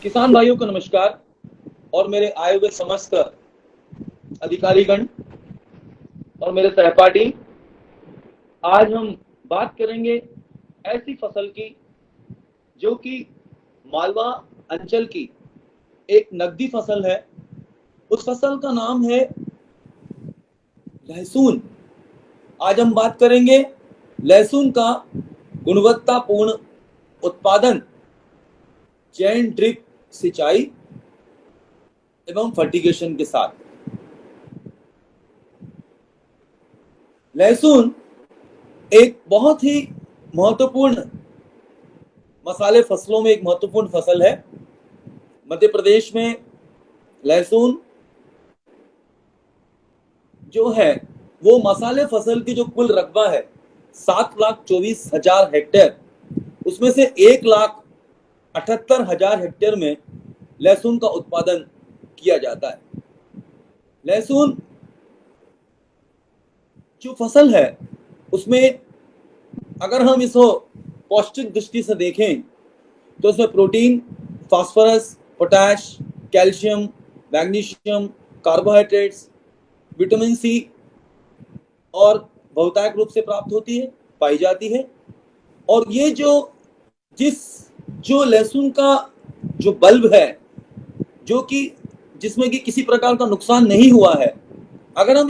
किसान भाइयों को नमस्कार और मेरे आए हुए समस्त अधिकारीगण और मेरे सहपाठी। आज हम बात करेंगे ऐसी फसल की जो कि मालवा अंचल की एक नकदी फसल है। उस फसल का नाम है लहसुन। आज हम बात करेंगे लहसुन का गुणवत्तापूर्ण उत्पादन, चेन ड्रिप सिंचाई एवं फर्टिगेशन के साथ। लहसुन एक बहुत ही महत्वपूर्ण मसाले फसलों में एक महत्वपूर्ण फसल है। मध्य प्रदेश में लहसुन जो है वो मसाले फसल की जो कुल रकबा है 7,24,000 हेक्टेयर, उसमें से 1,78,000 हेक्टेयर में लहसुन का उत्पादन किया जाता है। लहसुन जो फसल है उसमें अगर हम इसको पौष्टिक दृष्टि से देखें तो इसमें protein, phosphorus, potash, calcium, magnesium, carbohydrates, vitamin C और बहुतायक रूप से प्राप्त होती है, पाई जाती है। और ये जो लहसुन का जो बल्ब है जो कि जिसमें कि किसी प्रकार का नुकसान नहीं हुआ है, अगर हम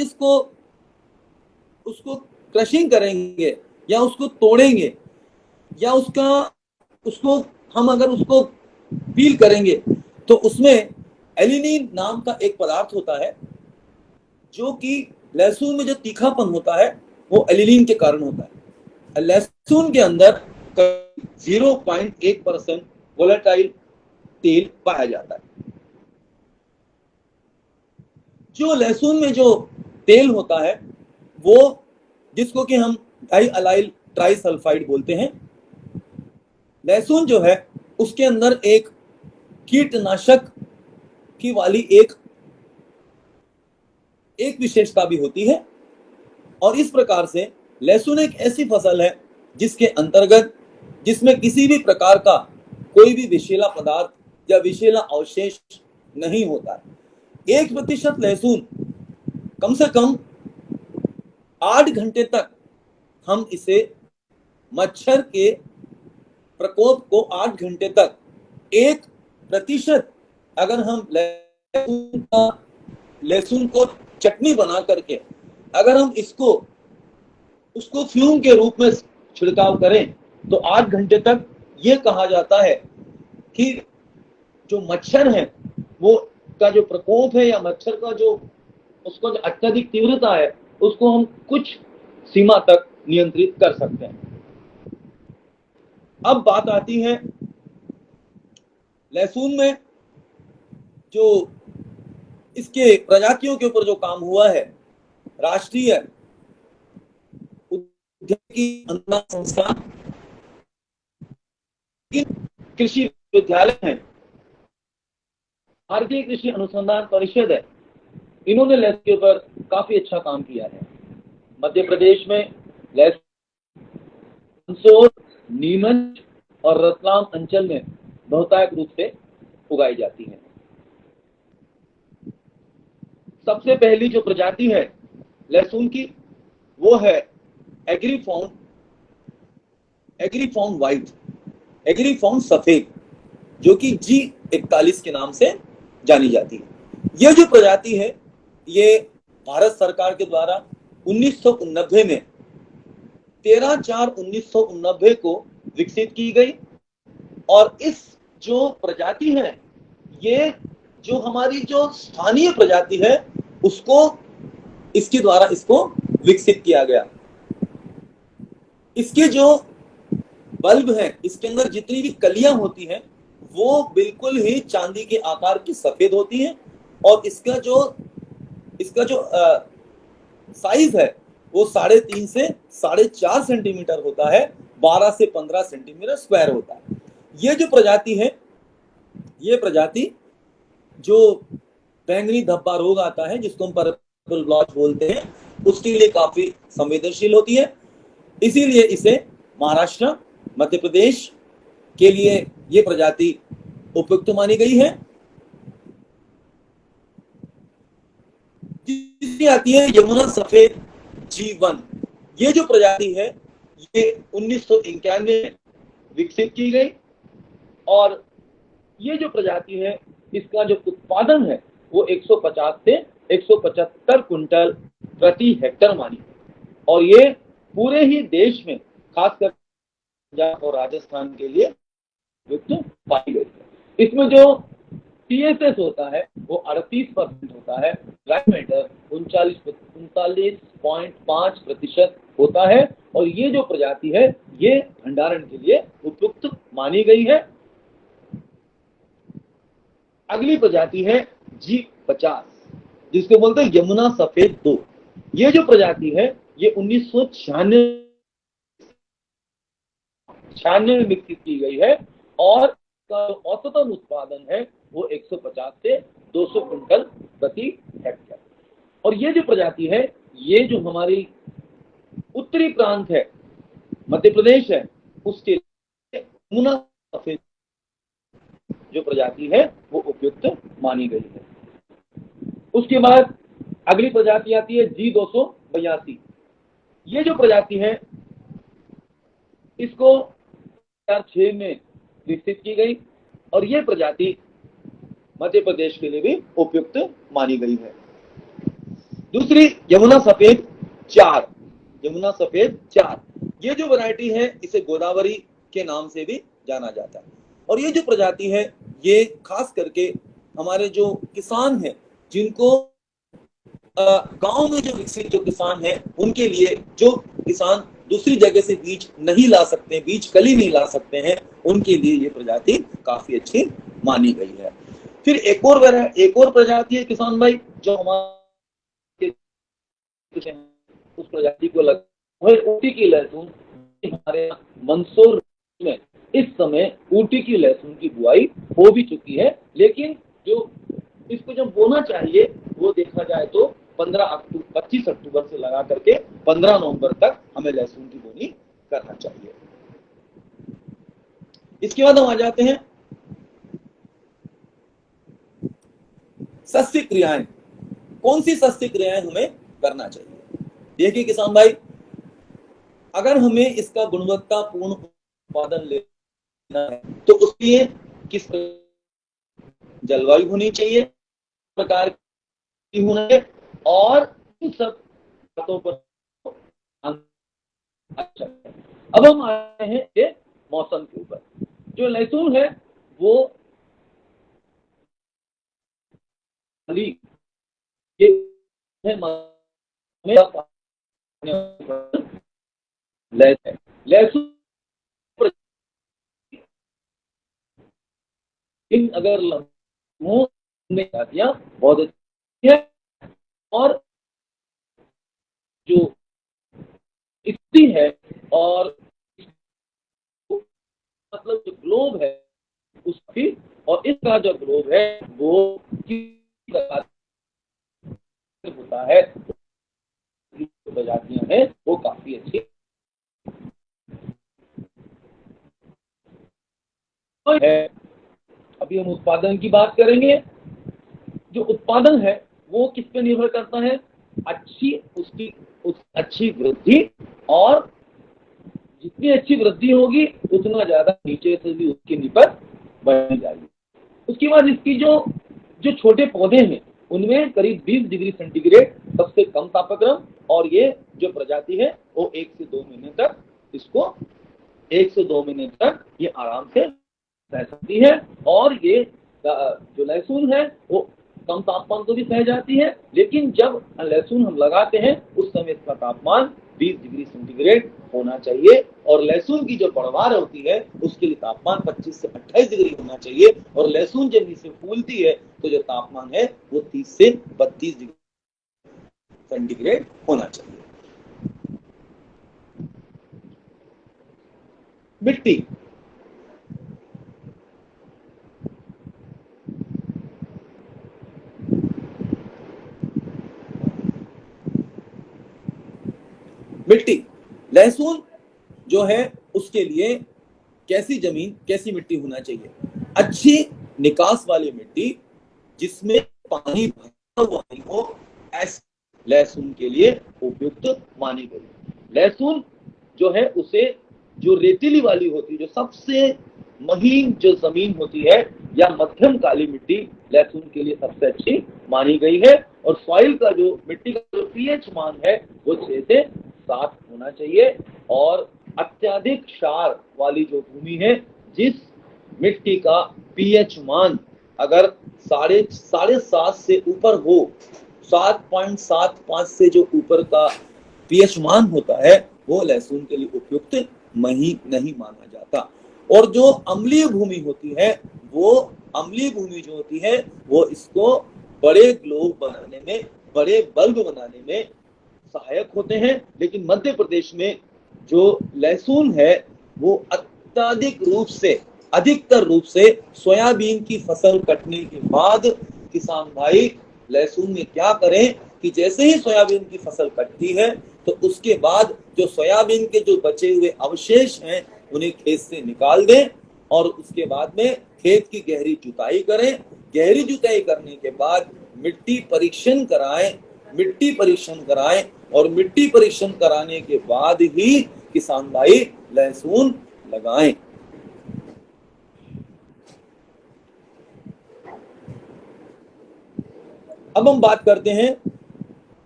उसको क्रशिंग करेंगे या उसको तोड़ेंगे या उसको पील करेंगे तो उसमें एलिनिन नाम का एक पदार्थ होता है जो कि लहसुन में जो तीखापन होता है वो एलिनिन के कारण होता है। लहसुन के अंदर 0.1% वोलेटाइल तेल पाया जाता है। जो लहसुन में जो तेल होता है वो जिसको कि हम डाई अलाइल ट्राइसल्फाइड बोलते हैं, लहसुन जो है उसके अंदर एक कीटनाशक की वाली एक विशेषता भी होती है। और इस प्रकार से लहसुन एक ऐसी फसल है जिसके अंतर्गत जिसमें किसी भी प्रकार का कोई भी विषैला पदार्थ या विषैला अवशेष नहीं होता है। 1% लहसुन कम से कम 8 घंटे तक हम इसे मच्छर के प्रकोप को 8 घंटे तक 1% अगर हम लहसुन को चटनी बना करके अगर हम उसको फ्यूम के रूप में छिड़काव करें तो 8 घंटे तक ये कहा जाता है कि जो मच्छर है वो का जो प्रकोप है या मच्छर का जो उसको जो अत्यधिक तीव्रता है उसको हम कुछ सीमा तक नियंत्रित कर सकते हैं। अब बात आती है लहसुन में जो इसके प्रजातियों के ऊपर जो काम हुआ है। राष्ट्रीय उद्यानिकी अनुसंधान संस्थान, कृषि विश्वविद्यालय है, भारतीय कृषि अनुसंधान परिषद है, इन्होंने लहसुन के ऊपर काफी अच्छा काम किया है। मध्य प्रदेश में लहसुन मंदसौर, नीमच और रतलाम अंचल में बहुतायत रूप से उगाई जाती है। सबसे पहली जो प्रजाति है लहसुन की वो है एग्रीफॉर्म व्हाइट, एग्रीफॉर्म सफेद, जो कि G41 के नाम से जानी जाती है। यह जो प्रजाति है ये भारत सरकार के द्वारा 1989 में 13/4/1989 को विकसित की गई। और इस जो प्रजाति है ये जो हमारी जो स्थानीय प्रजाति है उसको इसके द्वारा इसको विकसित किया गया। इसके जो बल्ब है इसके अंदर जितनी भी कलियां होती हैं वो बिल्कुल ही चांदी के आकार की सफेद होती हैं और इसका जो साइज है वो 3.5 से 4.5 सेंटीमीटर होता है, 12 से 15 सेंटीमीटर स्क्वायर होता है। ये जो प्रजाति है ये प्रजाति जो बैंगनी धब्बा रोग आता है जिसको हम पर्पल ब्लॉच बोलते हैं उसके लिए काफी संवेदनशील होती है। इसीलिए इसे महाराष्ट्र, मध्य प्रदेश के लिए ये प्रजाति उपयुक्त मानी गई है। तीसरी आती है यमुना सफेद G1। ये जो प्रजाति है ये 1991 में विकसित की गई और ये जो प्रजाति है इसका जो उत्पादन है वो 150 से 175 कुंटल प्रति हेक्टर मानी और ये पूरे ही देश में खासकर पंजाब और राजस्थान के लिए उपयुक्त पाई गई है। इसमें जो TSS होता है वो 38% होता है, ड्राई मैटर 39.5% होता है और ये जो प्रजाति है ये भंडारण के लिए उपयुक्त मानी गई है। अगली प्रजाति है G50 जिसको बोलते हैं यमुना सफेद 2। ये जो प्रजाति है ये 1996 में विकसित की गई है और औसतन उत्पादन है वो 150 से 200 कुंटल प्रति हेक्टेयर। और ये जो प्रजाति है ये जो हमारी उत्तरी प्रांत है, मध्य प्रदेश है, उसके लिए यमुना सफेद जो प्रजाति है वो उपयुक्त मानी गई है। उसके बाद अगली प्रजाति आती है G282। ये जो प्रजाति है इसको 2006 में विकसित की गई और ये प्रजाति मध्य प्रदेश के लिए भी उपयुक्त मानी गई है। दूसरी यमुना सफेद 4। यमुना सफेद 4 ये जो वैरायटी है इसे गोदावरी के नाम से भी जाना जाता है और ये जो प्रजाति है ये खास करके हमारे जो किसान हैं जिनको गांव में जो विकसित जो किसान है उनके लिए, जो किसान दूसरी जगह से बीज नहीं ला सकते, बीज कली नहीं ला सकते हैं, उनके लिए ये प्रजाति काफी अच्छी मानी गई है। फिर एक और प्रजाति है किसान भाई जो हमारे उस प्रजाति को ऊटी की लहसुन। हमारे मंदसौर में इस समय ऊटी की लहसुन की बुआई हो भी चुकी है, लेकिन जो इसको जब बोना चाहिए वो देखा जाए तो 25 अक्टूबर से लगा करके 15 नवंबर तक हमें लहसुन की बोनी करना चाहिए। इसके बाद हम आ जाते हैं सस्य क्रियाएं। कौन सी सस्य क्रियाएं हमें करना चाहिए? देखिए किसान भाई, अगर हमें इसका गुणवत्तापूर्ण उत्पादन लेना है तो उसके लिए किस जलवायु होनी चाहिए, प्रकार की होना है और इन सब बातों पर अच्छा। अब हम आए हैं ये मौसम के ऊपर। जो लहसुन है वो ये है लहसुन इन अगर में जातियां बहुत अच्छी है और जो स्थिति है और मतलब जो ग्लोब है उसकी, और इसका जो ग्लोब है वो होता है, प्रजातियां हैं वो काफी अच्छी है। अभी हम उत्पादन की बात करेंगे। जो उत्पादन है वो किस पे निर्भर करता है? अच्छी वृद्धि, और जितनी अच्छी वृद्धि होगी उतना ज्यादा नीचे से भी उसकी निपट बढ़ जाएगी। उसके बाद इसकी जो छोटे पौधे हैं उनमें करीब 20 डिग्री सेंटीग्रेड सबसे कम तापक्रम, और ये जो प्रजाति है वो 1 से 2 महीने तक ये आराम से रह सकती है। और ये जो लहसुन है वो कम तापमान को भी सह जाती है, लेकिन जब लहसुन हम लगाते हैं उस समय इसका तापमान 20 डिग्री सेंटीग्रेड होना चाहिए, और लहसुन की जो पैदावार होती है उसके लिए तापमान 25 से 28 डिग्री होना चाहिए, और लहसुन जब नीचे फूलती है तो जो तापमान है वो 30 से 32 डिग्री सेंटीग्रेड होना चाहिए। मिट्टी, लहसुन जो है उसके लिए कैसी जमीन, कैसी मिट्टी होना चाहिए? अच्छी निकास वाली मिट्टी जिसमें पानी भरा हुआ नहीं हो, ऐसी लहसुन के लिए उपयुक्त मानी गई। लहसुन जो है उसे जो रेतीली वाली होती है, जो सबसे महीन जो जमीन होती है या मध्यम काली मिट्टी लहसुन के लिए सबसे अच्छी मानी गई है। और सॉइल का जो मिट्टी का जो पीएच मान है वो 6 से 7 होना चाहिए। और अत्यधिक क्षार वाली जो भूमि है, जिस मिट्टी का पीएच मान अगर साढ़े 7.5 से ऊपर हो, 7.75 से जो ऊपर का पीएच मान होता है, वो लहसुन के लिए उपयुक्त नहीं माना जाता। और जो अम्लीय भूमि होती है, वो अम्लीय भूमि जो होती है वो इसको बड़े ग्लोब बनाने में, बड़े बल्ब बनाने में सहायक होते हैं। लेकिन मध्य प्रदेश में जो लहसुन है वो अधिकतर रूप से सोयाबीन की फसल कटने के बाद किसान भाई लहसुन में क्या करें कि जैसे ही सोयाबीन की फसल कटती है तो उसके बाद जो सोयाबीन के जो बचे हुए अवशेष हैं उन्हें खेत से निकाल दें और उसके बाद में खेत की गहरी जुताई करें। गहरी जुताई करने के बाद मिट्टी परीक्षण कराएं और मिट्टी परीक्षण कराने के बाद ही किसान भाई लहसुन लगाएं। अब हम बात करते हैं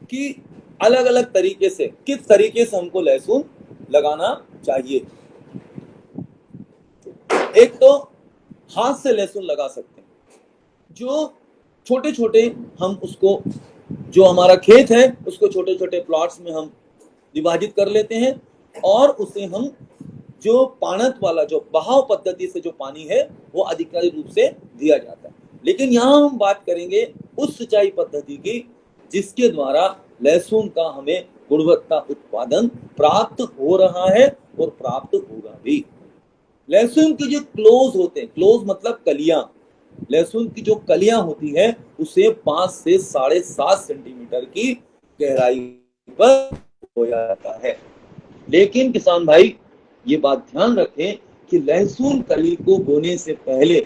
कि अलग अलग तरीके से, किस तरीके से हमको लहसुन लगाना चाहिए। एक तो हाथ से लहसुन लगा सकते हैं, जो छोटे छोटे हम उसको, जो हमारा खेत है उसको छोटे छोटे प्लॉट्स में हम विभाजित कर लेते हैं और उसे हम जो पाणत वाला, जो बहाव पद्धति से जो पानी है वो अधिकारी रूप से दिया जाता है। लेकिन यहाँ हम बात करेंगे उस सिंचाई पद्धति की जिसके द्वारा लहसुन का हमें गुणवत्ता उत्पादन प्राप्त हो रहा है और प्राप्त होगा भी। लहसुन की जो क्लोज होते हैं, क्लोज मतलब कलियां, लहसुन की जो कलियां होती है उसे 5 से 7.5 सेंटीमीटर की गहराई पर बोया जाता है। लेकिन किसान भाई ये बात ध्यान रखें कि लहसुन कली को बोने से पहले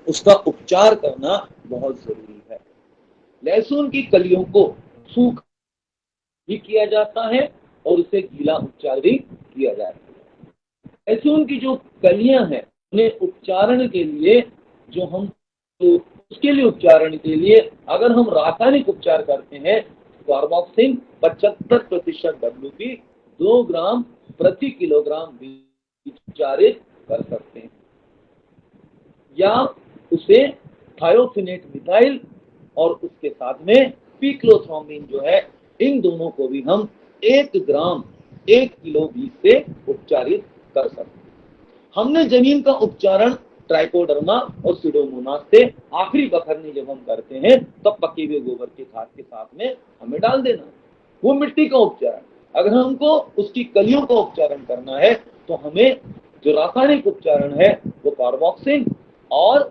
उसका उपचार करना बहुत जरूरी है। लहसुन की कलियों को सूखा भी किया जाता है और उसे गीला उपचार भी किया जाता है। लहसुन की जो कलियां हैं उन्हें उपचारण के लिए तो उसके लिए उपचारण के लिए अगर हम रासायनिक उपचार करते हैं, कार्बोक्सिन 75% WP 2 ग्राम प्रति किलोग्राम उपचारित कर सकते हैं, या उसे थायोफिनेट मिथाइल और उसके साथ में पीक्लोथ्रोम्बिन जो है, इन दोनों को भी हम 1 ग्राम 1 किलो बीज से उपचारित कर सकते हैं। हमने जमीन का उपचारण ट्राइकोडर्मा और सीडोमोनास से आखिरी बखरनी जब हम करते हैं तब पके हुए गोबर के खाद के साथ में हमें डाल देना। वो मिट्टी का उपचारण। अगर हमको उसकी कलियों का उपचारण करना है तो हमें जो रासायनिक उपचारण है वो कार्बोक्सिन और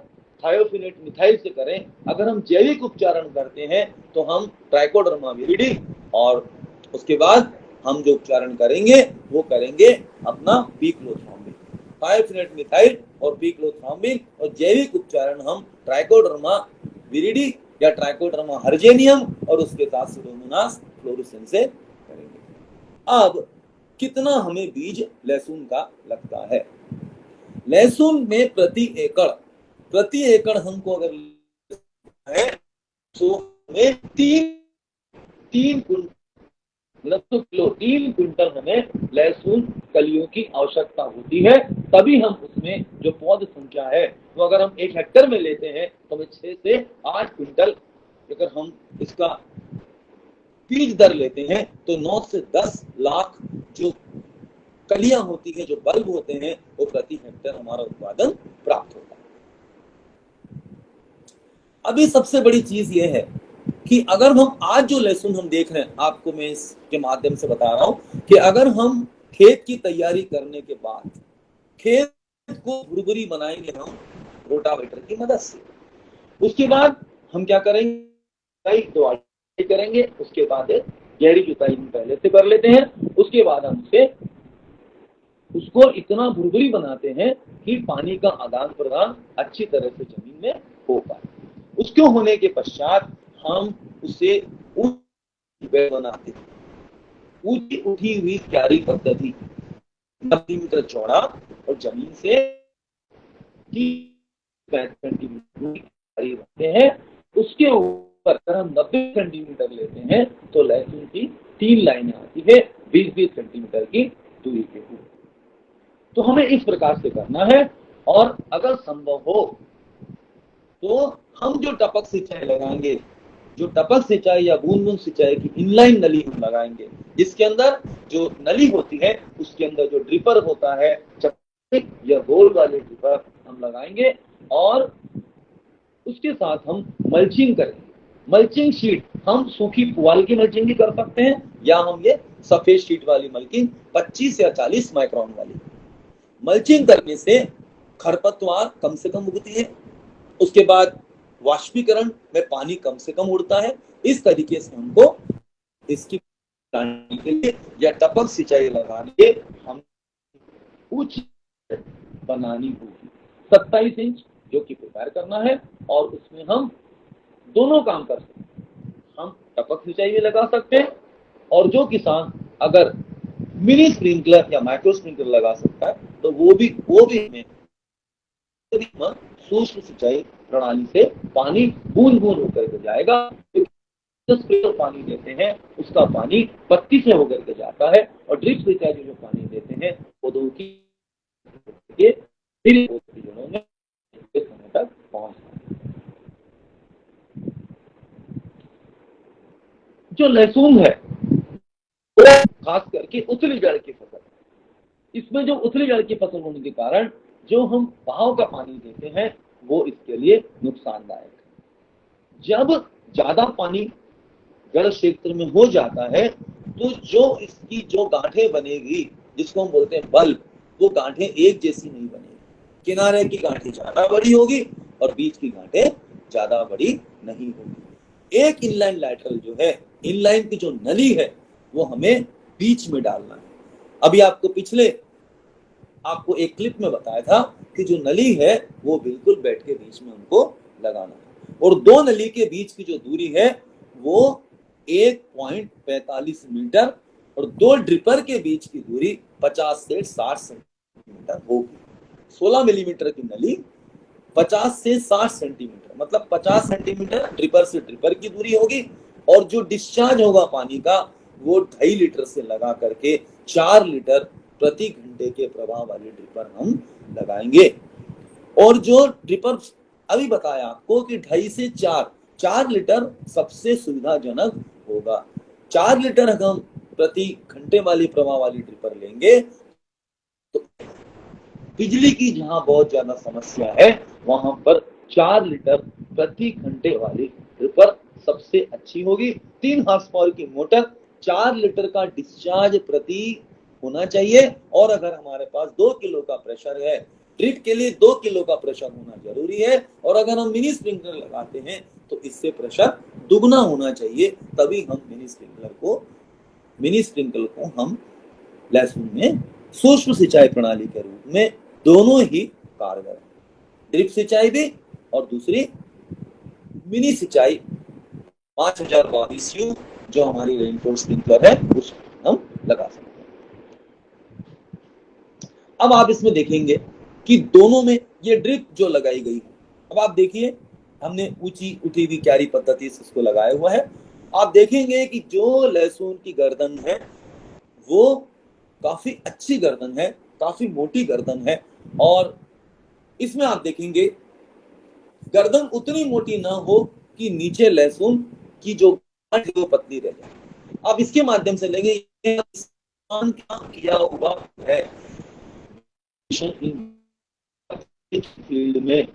थायोफिनेट मिथाइल से करें। अगर हम जैविक उपचारण करते हैं तो हम ट्राइकोडर्मा विरिडी और उसके बाद हम जो उपचारण करेंगे वो करेंगे अपना पीक्लोथ्रोम्बिन, थायोफिनेट मिथाइल और पीक्लोथ्रोम्बिन। और जैविक उपचारण हम ट्राइकोडर्मा विरिडी या ट्राइकोडर्मा हर्जेनियम और उसके साथ सीडोमोनास फ्लोरोसेंस से करेंगे। अब कितना हमें बीज लहसुन का लगता है? लहसुन में प्रति एकड़ हमको अगर है तो हमें 3 क्विंटल हमें लहसुन कलियों की आवश्यकता होती है। तभी हम उसमें जो पौध संख्या है वो अगर हम 1 हेक्टेयर में लेते हैं तो हमें 6 से 8 क्विंटल, अगर हम इसका बीज दर लेते हैं तो 9 से 10 लाख जो कलियां होती है, जो बल्ब होते हैं, वो प्रति हेक्टेयर हमारा उत्पादन प्राप्त होता है। अभी सबसे बड़ी चीज ये है कि अगर हम आज जो लहसुन हम देख रहे हैं, आपको मैं इसके माध्यम से बता रहा हूं कि अगर हम खेत की तैयारी करने के बाद खेत को भुरभुरी बनाएंगे हम रोटावेटर की मदद से, उसके बाद हम क्या करेंगे, करेंगे, उसके बाद गहरी जुताई हम पहले से कर लेते हैं। उसके बाद हम उसको इतना भुरभुरी बनाते हैं कि पानी का आदान प्रदान अच्छी तरह से जमीन में उसके होने के पश्चात हम उसे बनाते हैं। ऊंची उठी हुई क्यारी पद्धति 90 मीटर चौड़ा और जमीन से 30 सेंटीमीटर की क्यारी रखते हैं। उसके ऊपर अगर हम 90 सेंटीमीटर लेते हैं तो लहसुन की 3 लाइनें आती है 20-20 सेंटीमीटर की दूरी के ऊपर। तो हमें इस प्रकार से करना है। और अगर संभव हो तो हम जो टपक सिंचाई लगाएंगे, जो टपक सिंचाई या बूंद बूंद सिंचाई की इनलाइन नली हम लगाएंगे, जिसके अंदर जो नली होती है उसके अंदर जो ड्रिपर होता है चक्रिक या गोल वाले ड्रिपर हम लगाएंगे। और उसके साथ हम मल्चिंग करेंगे। मल्चिंग शीट हम सूखी पुआल की मल्चिंग भी कर सकते हैं या हम ये सफेद शीट वाली मल्चिंग 25 या 40 माइक्रोन वाली मल्चिंग करने से खरपतवार कम से कम उगती है। उसके बाद वाष्पीकरण में पानी कम से कम उड़ता है। इस तरीके से हमको इसकी के लिए या टपक सिंचाई लगाने के हम उच्च बनानी होगी। 27 इंच जो कि प्रिपेयर करना है और उसमें हम दोनों काम कर सकते हैं। हम टपक सिंचाई भी लगा सकते हैं और जो किसान अगर मिनी स्प्रिंकलर या माइक्रो स्प्रिंकलर लगा सकता है तो वो भी हमें सूक्ष्म सिंचाई प्रणाली से पानी बूंद बूंद होकर के जाएगा। जो पानी देते हैं उसका पानी पत्ती से होकर के जाता है और ड्रिप सिंचाई जो पानी देते हैं पौधों की जड़ों में समय तक पहुंचता है। जो लहसुन है खास करके उथली जड़ की फसल, इसमें जो उथली जड़ की फसल होने के कारण जो हम बहाव का पानी देते हैं वो इसके लिए नुकसानदायक है। जब ज्यादा पानी जड़ क्षेत्र में हो जाता है तो जो इसकी जो गांठें बनेगी जिसको हम बोलते हैं बल्ब, वो गांठें एक जैसी नहीं बनेगी। किनारे की गांठें ज्यादा बड़ी होगी और बीच की गांठें ज्यादा बड़ी नहीं होगी। एक इनलाइन लैटरल जो है, इनलाइन की जो नली है वो हमें बीच में डालना है। अभी आपको एक क्लिप में बताया था कि जो नली है वो बिल्कुल बेड के बीच में हमको लगाना है और दो नली के बीच की जो दूरी है वो 1.45 मीटर और दो ड्रिपर के बीच की दूरी 50 से 60 सेंटीमीटर होगी। 16 मिलीमीटर की नली 50 से 60 सेंटीमीटर मतलब 50 सेंटीमीटर ड्रिपर से ड्रिपर की दूरी होगी और जो डिस्चार्ज होगा पानी का वो 2.5 लीटर से लगा करके 4 लीटर प्रति घंटे के प्रवाह वाले ड्रिपर हम लगाएंगे। और जो ड्रिपर अभी बताया आपको कि 2.5 से 4 लीटर सबसे सुविधाजनक होगा। 4 लीटर अगर हम प्रति घंटे वाली प्रवाह वाली ड्रिपर लेंगे तो बिजली की जहां बहुत ज्यादा समस्या है वहां पर 4 लीटर प्रति घंटे वाली ड्रिपर सबसे अच्छी होगी। 3 हॉर्स पावर की मोटर 4 लीटर का डिस्चार्ज प्रति होना चाहिए और अगर हमारे पास 2 किलो का प्रेशर है, ड्रिप के लिए 2 किलो का प्रेशर होना जरूरी है और अगर हम मिनी स्प्रिंकलर लगाते हैं तो इससे प्रेशर दुगना होना चाहिए, तभी हम मिनी स्प्रिंकलर को हम लहसुन में सूक्ष्म सिंचाई प्रणाली के रूप में दोनों ही कारगर है। ड्रिप सिंचाई भी और दूसरी मिनी सिंचाई 5000 बाईसीयू जो हमारी रेनफोर्स स्प्रिंकलर है उसको हम लगा सकते हैं। अब आप इसमें देखेंगे कि दोनों में ये ड्रिप जो लगाई गई है, अब आप देखिए हमने ऊंची उठी हुई क्यारी पद्धति से इसको लगाया हुआ है। आप देखेंगे कि जो लहसुन की गर्दन है वो काफी अच्छी गर्दन है, काफी मोटी गर्दन है और इसमें आप देखेंगे गर्दन उतनी मोटी ना हो कि नीचे लहसुन की जो गांठ वो पतली रह जाए। आप इसके माध्यम से लेंगे किया हुआ है फील्ड में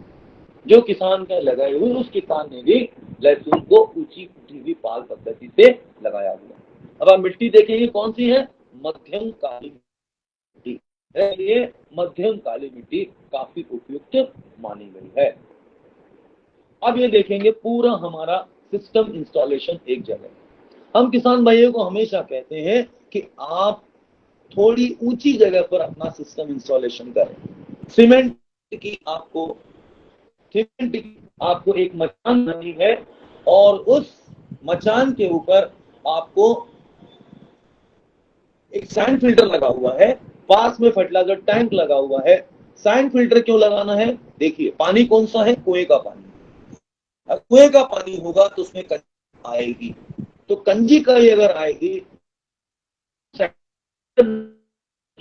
जो किसान का लगाए हुए उस किसान ने भी लहसुन को ऊंची उठी हुई पाल पद्धति से लगाया हुआ। अब आप मिट्टी देखेंगे कौन सी है, मध्यम काली मिट्टी है। ये मध्यम काली मिट्टी काफी उपयुक्त मानी गई है। अब ये देखेंगे पूरा हमारा सिस्टम इंस्टॉलेशन एक जगह। हम किसान भाइयों को हमेशा कहते हैं कि आप थोड़ी ऊंची जगह पर अपना सिस्टम इंस्टॉलेशन करें। सीमेंट की आपको एक मचान बनानी है और उस मचान के ऊपर आपको एक सैंड फिल्टर लगा हुआ है, पास में फर्टिलाइजर टैंक लगा हुआ है। सैंड फिल्टर क्यों लगाना है? देखिए, पानी कौन सा है? कुएं का पानी। अब कुएं का पानी होगा तो उसमें कंजी आएगी, तो कंजी का अगर आएगी,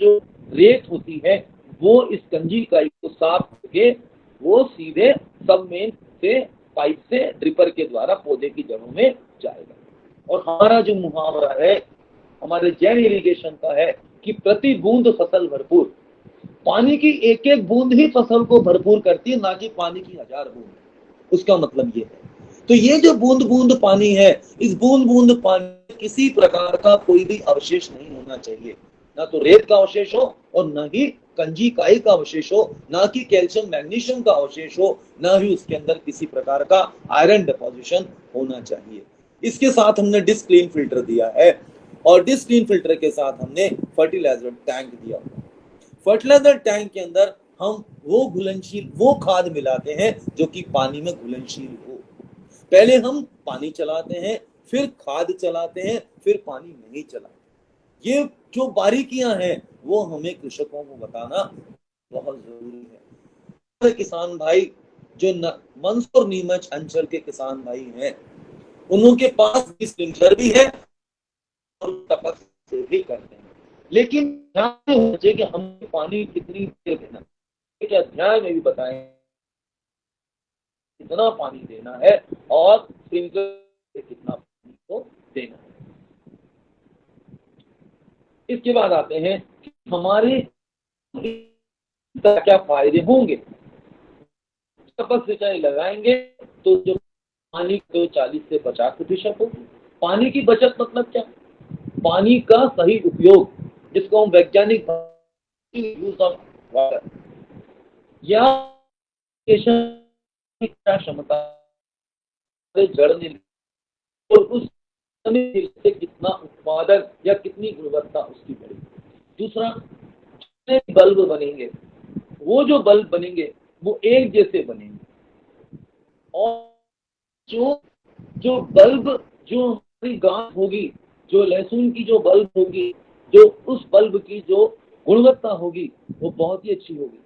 जो रेत होती है वो इस कंजी काई को साफ करके वो सीधे सब मेन से पाइप से ड्रिपर के द्वारा पौधे की जड़ों में जाएगा। और हमारा जो मुहावरा है हमारे जैन इरिगेशन का है कि प्रति बूंद फसल भरपूर। पानी की एक एक बूंद ही फसल को भरपूर करती है, ना कि पानी की 1000 बूंद। उसका मतलब ये है। तो ये जो बूंद बूंद पानी है, इस बूंद बूंद पानी में किसी प्रकार का कोई भी अवशेष नहीं होना चाहिए, ना तो रेत का अवशेष हो और ना ही कंजी काई का अवशेष हो, ना कि कैल्शियम मैग्नीशियम का अवशेष हो, ना ही उसके अंदर किसी प्रकार का आयरन डिपोजिशन होना चाहिए। इसके साथ हमने डिस्क क्लीन फिल्टर दिया है और डिस्क क्लीन फिल्टर के साथ हमने फर्टिलाइजर टैंक दिया हुआ। फर्टिलाइजर टैंक के अंदर हम वो घुलनशील वो खाद मिलाते हैं जो कि पानी में घुलनशील हो। पहले हम पानी चलाते हैं, फिर खाद चलाते हैं, फिर पानी नहीं चलाते। ये जो बारीकियां हैं वो हमें कृषकों को बताना बहुत जरूरी है। किसान भाई जो मंदसौर नीमच अंचल के किसान भाई हैं, उनके पास भी स्प्रिंकलर भी है और टपक से भी करते हैं, लेकिन ध्यान होना चाहिए कि हमें पानी कितनी देर देना, एक अध्याय में भी बताएं कितना पानी देना है और स्प्रिंकलर से कितना पानी को देना है। इसके बाद आते हैं कि हमारे क्या फायदे होंगे। टपक सिंचाई लगाएंगे तो जो पानी तो 40 से 50% होगी। पानी की बचत मतलब क्या? पानी का सही उपयोग, जिसको हम वैज्ञानिक यूज ऑफ वाटर या क्षमता जड़ने और उस से कितना उत्पादन या कितनी गुणवत्ता उसकी बढ़ेगी। दूसरा, बल्ब बनेंगे, वो जो बल्ब बनेंगे वो एक जैसे बनेंगे और जो जो बल्ब जो हमारी गांठ होगी, जो लहसुन की जो बल्ब होगी, जो उस बल्ब की जो गुणवत्ता होगी वो बहुत ही अच्छी होगी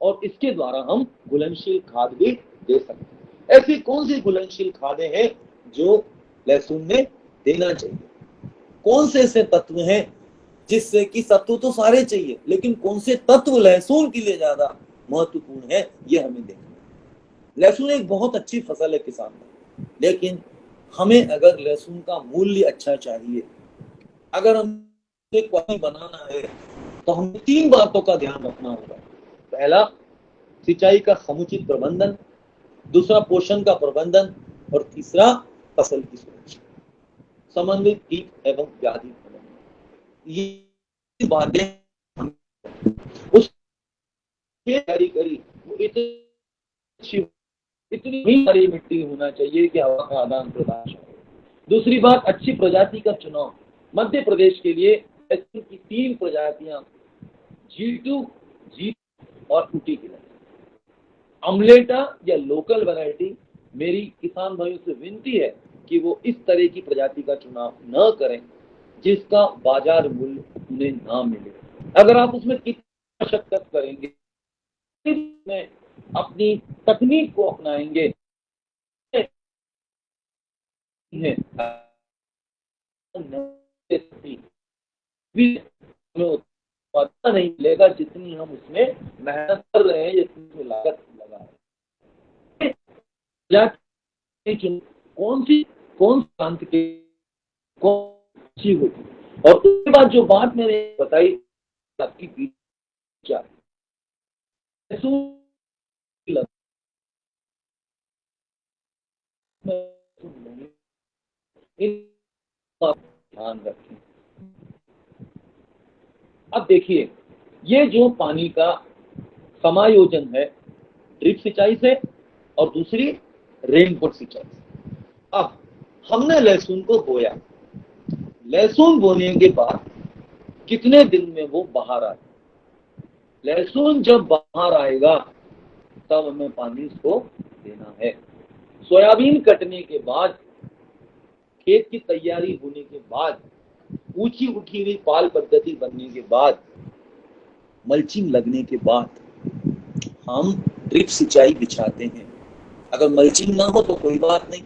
और इसके द्वारा हम घुलनशील खाद भी दे सकते हैं। ऐसी कौन सी घुलनशील खादें हैं जो लहसुन में देना चाहिए? कौन से ऐसे तत्व हैं जिससे कि तत्व तो सारे चाहिए, लेकिन कौन से तत्व लहसुन के लिए ज्यादा महत्वपूर्ण है ये हमें देखना है। लहसुन एक बहुत अच्छी फसल है किसान में, लेकिन हमें अगर लहसुन का मूल्य अच्छा चाहिए, अगर हमें क्वालिटी बनाना है, तो हमें 3 बातों का ध्यान रखना होगा। पहला, सिंचाई का समुचित प्रबंधन, दूसरा पोषण का प्रबंधन और तीसरा फसल की सुरक्षा, समन्वित कीट एवं व्याधि प्रबंधन। ये बातें उस तैयारी करी वो इतनी सारी मिट्टी होना चाहिए कि हवा का आदान प्रदान हो। दूसरी बात, अच्छी प्रजाति का चुनाव। मध्य प्रदेश के लिए की 3 प्रजातियां G2, G और ऊटी की अमलेटा या लोकल वैरायटी। मेरी किसान भाइयों से विनती है कि वो इस तरह की प्रजाति का चुनाव न करें जिसका बाजार मूल्य उन्हें ना मिले। अगर आप उसमें कितनी मशक्कत करेंगे, में अपनी तकनीक को अपनाएंगे, उत्पादन नहीं मिलेगा जितनी हम उसमें मेहनत कर रहे हैं, जितनी लागत लगा रहे हैं। कौन प्रांत के कौन सी होगी। और उसके बाद जो बात मैंने बताई आपकी बीच क्या ध्यान रखें। अब देखिए, ये जो पानी का समायोजन है ड्रिप सिंचाई से और दूसरी रेनकोट सिंचाई से। अब हमने लहसुन को बोया, लहसुन बोने के बाद कितने दिन में वो बाहर आए? लहसुन जब बाहर आएगा तब हमें पानी इसको देना है। सोयाबीन कटने के बाद, खेत की तैयारी होने के बाद, ऊंची उठी हुई पाल पद्धति बनने के बाद, मल्चिंग लगने के बाद हम ड्रिप सिंचाई बिछाते हैं। अगर मल्चिंग ना हो तो कोई बात नहीं,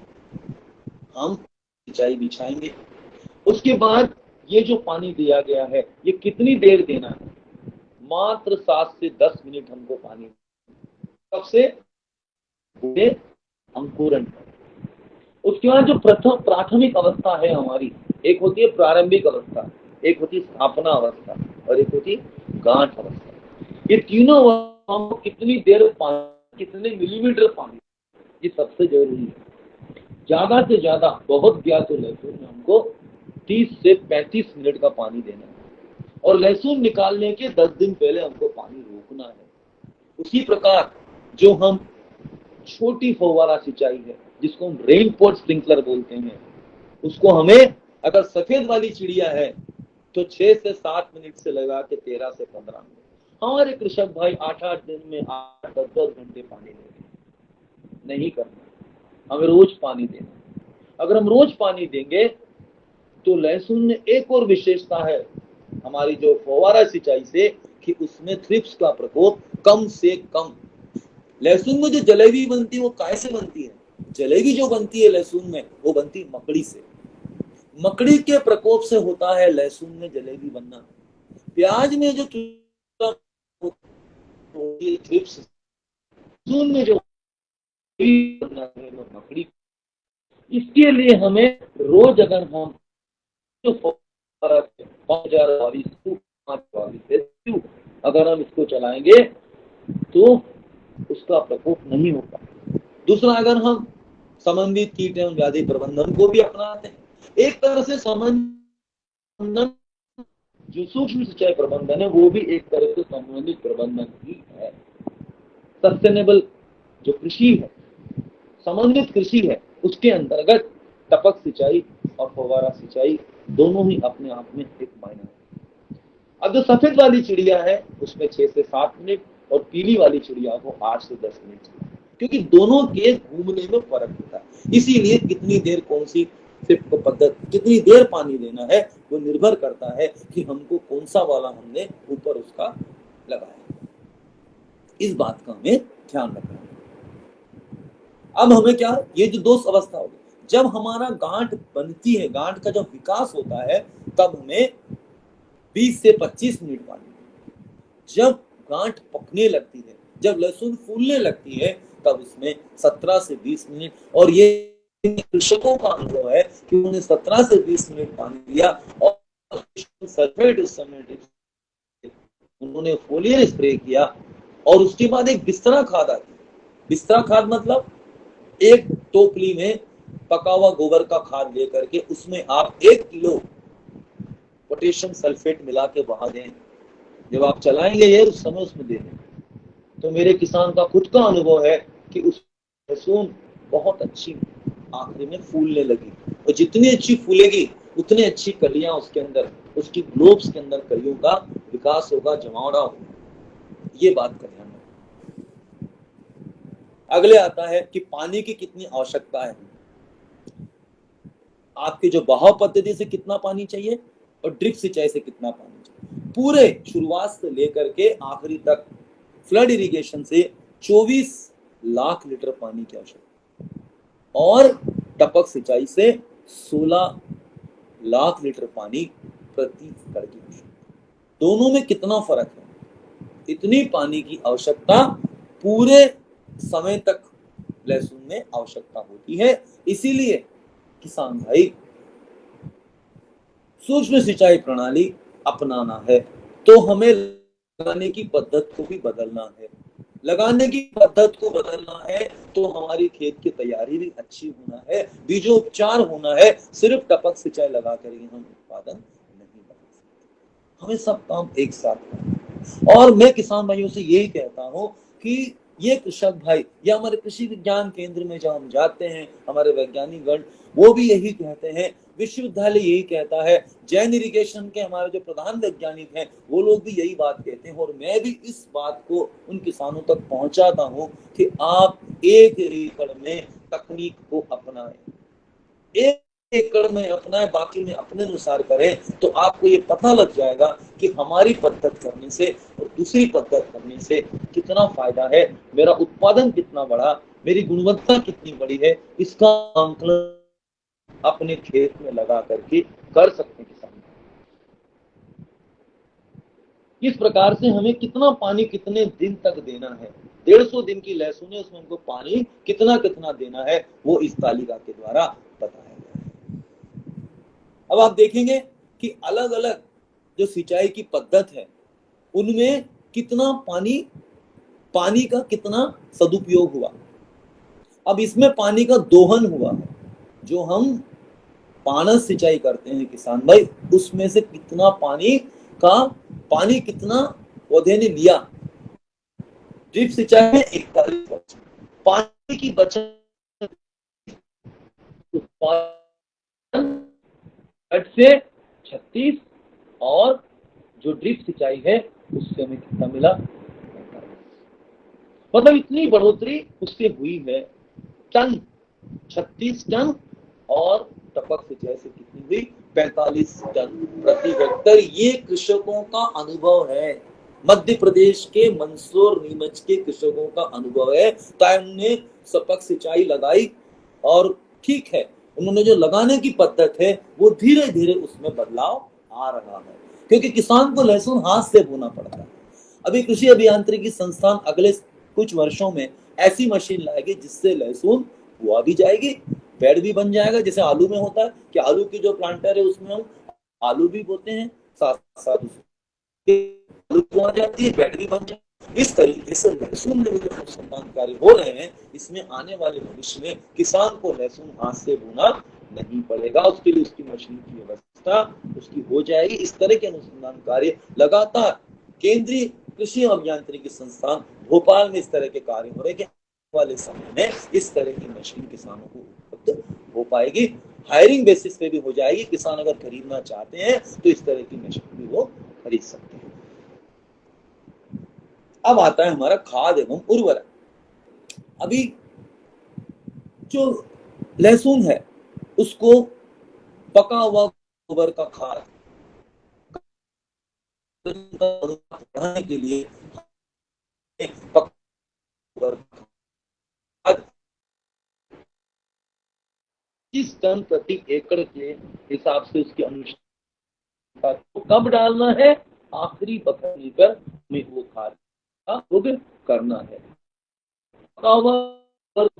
हम सिंचाई बिछाएंगे। उसके बाद ये जो पानी दिया गया है, ये कितनी देर देना है? मात्र 7 से 10 मिनट हमको पानी। कब से? अंकुरण। उसके बाद जो प्रथम प्राथमिक अवस्था है हमारी, एक होती है प्रारंभिक अवस्था, एक होती है स्थापना अवस्था, और एक होती है गांठ अवस्था। ये तीनों अवस्थाओं को कितनी देर पानी, कितने मिलीमीटर पानी, ये सबसे जरूरी है। ज्यादा से ज्यादा, बहुत गया तो लहसुन में हमको 30 से 35 मिनट का पानी देना है, और लहसुन निकालने के 10 दिन पहले हमको पानी रोकना है। उसी प्रकार जो हम छोटी फव्वारा सिंचाई है, जिसको हम रेनफॉल स्प्रिंकलर बोलते हैं, उसको हमें, अगर सफेद वाली चिड़िया है तो 6 से 7 मिनट से लगा के 13 से 15 मिनट। हमारे कृषक भाई 8-8 दिन में 8-10 घंटे पानी लेते। नहीं करना, हमें रोज पानी देना। अगर हम रोज पानी देंगे तो लहसुन में एक और विशेषता है हमारी जो फव्वारा सिंचाई से, कि उसमें थ्रिप्स का प्रकोप कम से कम। लहसुन में जो जलेबी बनती है वो कैसे बनती है? जलेबी जो बनती है लहसुन में, वो बनती है मकड़ी से। मकड़ी के प्रकोप से होता है लहसुन में जलेबी बनना। प्याज में जो थ्रिप्स, लहसुन में जो बनना है वो मकड़ी। इसके लिए हमें रोज, अगर हम जो 5,022 अगर हम इसको चलाएंगे तो उसका प्रकोप नहीं होगा। दूसरा, अगर हम समन्वित कीट एवं व्याधि प्रबंधन को भी अपनाते हैं, एक तरह से समन्वय, जो सूक्ष्म सिंचाई प्रबंधन है, वो भी एक तरह से समन्वित प्रबंधन ही है। सस्टेनेबल जो कृषि है, समन्वित कृषि है, उसके अंतर्गत टपक सिंचाई और फव्वारा सिंचाई दोनों ही अपने आप में एक मायने है। अब जो सफेद वाली चिड़िया है उसमें 6 से 7 मिनट, और पीली वाली चिड़िया को 8 से 10 मिनट, क्योंकि दोनों के घूमने में फर्क होता है। इसीलिए कितनी देर कौन सी पद्धति, कितनी देर पानी देना है, वो निर्भर करता है कि हमको कौन सा वाला हमने ऊपर उसका लगाया। इस बात का हमें ध्यान रखना है। अब हमें क्या, ये जो दो अवस्था होगी, जब हमारा गांठ बनती है, गांठ का जब विकास होता है, तब हमें 20 से 25 मिनट पानी। जब गांठ पकने लगती है, जब लहसुन फूलने लगती है, तब उसमें 17 से 20 मिनट, और ये कृषकों का अनुभव है कि उन्होंने 17 से 20 मिनट पानी दिया, और सल्फेट उस समय उन्होंने फोलियर स्प्रे किया, और उसके बाद एक बिस्तरा खाद आती है। बिस्तरा खाद मतलब एक टोकरी में पका हुआ गोबर का खाद लेकर के उसमें आप 1 किलो पोटेशियम सल्फेट मिला के बहा दें। जब आप चलाएंगे ये, उस समय उसमें दे दें। तो मेरे किसान का खुद का अनुभव है कि उस लहसुन बहुत अच्छी आखिरी में फूलने लगी, और जितनी अच्छी फूलेगी उतनी अच्छी कलियां उसके अंदर, उसकी ग्लोब्स के अंदर कलियों का विकास होगा, जमावड़ा होगा। ये बात का ध्यान रखें। अगले आता है कि पानी की कितनी आवश्यकता है। आपके जो बहाव पद्धति से कितना पानी चाहिए और ड्रिप सिंचाई से कितना पानी चाहिए, पूरे शुरुआत से लेकर के आखिरी तक फ्लड इरिगेशन से 24 लाख लीटर पानी की आवश्यकता, और टपक सिंचाई से 16 लाख लीटर पानी प्रति एकड़ की आवश्यकता। दोनों में कितना फर्क है? इतनी पानी की आवश्यकता पूरे समय तक लहसुन में आवश्यकता होती है। इसीलिए किसान भाई, सूक्ष्म सिंचाई प्रणाली अपनाना है तो हमें लगाने की पद्धति को भी बदलना है। लगाने की पद्धति को बदलना है तो हमारी खेत की तैयारी भी अच्छी होना है, बीजोपचार होना है। सिर्फ टपक सिंचाई लगा कर ही हम उत्पादन नहीं बढ़ा सकते, हमें सब काम एक साथ करना। और मैं किसान भाइयों से यही कहता हूं कि ये कृषक भाई या हमारे कृषि विज्ञान केंद्र में जब हम जाते हैं, हमारे वैज्ञानिक गण वो भी यही कहते हैं, विश्वविद्यालय यही कहता है, जैन इरिगेशन के हमारे जो प्रधान वैज्ञानिक हैं वो लोग भी यही बात कहते हैं, और मैं भी इस बात को उन किसानों तक पहुंचाता हूं कि आप 1 एकड़ में तकनीक को अपनाएं, 1 एकड़ में अपनाएं, बाकी में अपने अनुसार करें, तो आपको ये पता लग जाएगा कि हमारी पद्धत करने से और दूसरी पद्धत करने से कितना फायदा है, मेरा उत्पादन कितना बढ़ा, मेरी गुणवत्ता कितनी बड़ी है, इसका आंकलन अपने खेत में लगा करके कर सकते हैं किसान। इस प्रकार से हमें कितना पानी कितने दिन तक देना है, 150 दिन की लहसुन है उसमें हमको पानी कितना कितना देना है, वो इस तालिका के द्वारा बताया गया है। अब आप देखेंगे कि अलग अलग जो सिंचाई की पद्धत है उनमें कितना पानी का कितना सदुपयोग हुआ। अब इसमें पानी का दोहन हुआ है, जो हम पानस सिंचाई करते हैं किसान भाई, उसमें से कितना पानी कितना पौधे ने लिया। ड्रिप सिंचाई में 41% पानी की बचत, से 36, और जो ड्रिप सिंचाई है उससे हमें कितना मिला, मतलब इतनी बढ़ोतरी उससे हुई है, टन 36 टन, और टपक सिंचाई से कितनी हुई, 45 टन प्रति हेक्टर। ये कृषकों का अनुभव है, मध्य प्रदेश के मंदसौर नीमच के कृषकों का अनुभव है। तो उन्होंने सपक सिंचाई लगाई, और ठीक है उन्होंने जो लगाने की पद्धत है वो धीरे धीरे उसमें बदलाव आ रहा है, क्योंकि किसान को लहसुन हाथ से बोना पड़ता है। अभी कृषि अभियांत्रिकी संस्थान अगले कुछ वर्षों में ऐसी मशीन लाएगी जिससे लहसुन हुआ भी जाएगी, पेड़ भी बन जाएगा, जैसे आलू में होता है कि आलू की जो प्लांटर है उसमें हम आलू भी बोते हैं, साथ साथ आलू बोआ जाती है, पेड़ भी बन जाए। इस तरीके से लहसुन में जो अनुसंधान कार्य हो रहे हैं, इसमें आने वाले भविष्य में किसान को लहसुन हाथ से बोना नहीं पड़ेगा, उसके लिए उसकी मशीन की व्यवस्था उसकी हो जाएगी। इस तरह के अनुसंधान कार्य लगातार केंद्रीय कृषि अभियांत्रिकी संस्थान भोपाल में इस तरह के कार्य हो रहे हैं, वाले समय में इस तरह की मशीन किसानों को उपलब्ध हो पाएगी, हायरिंग बेसिस पे भी हो जाएगी। किसान अगर खरीदना चाहते हैं तो इस तरह की मशीन भी वो खरीद सकते हैं। अब आता है हमारा खाद एवं उर्वरक। अभी जो लहसुन है उसको पका हुआ गोबर का खाद बढ़ाने के लिए पका 30 टन प्रति एकड़ के हिसाब से उसकी अनुशंसा तो कब डालना है, आखिरी बखर लेकर में वो खाद का उपयोग करना है।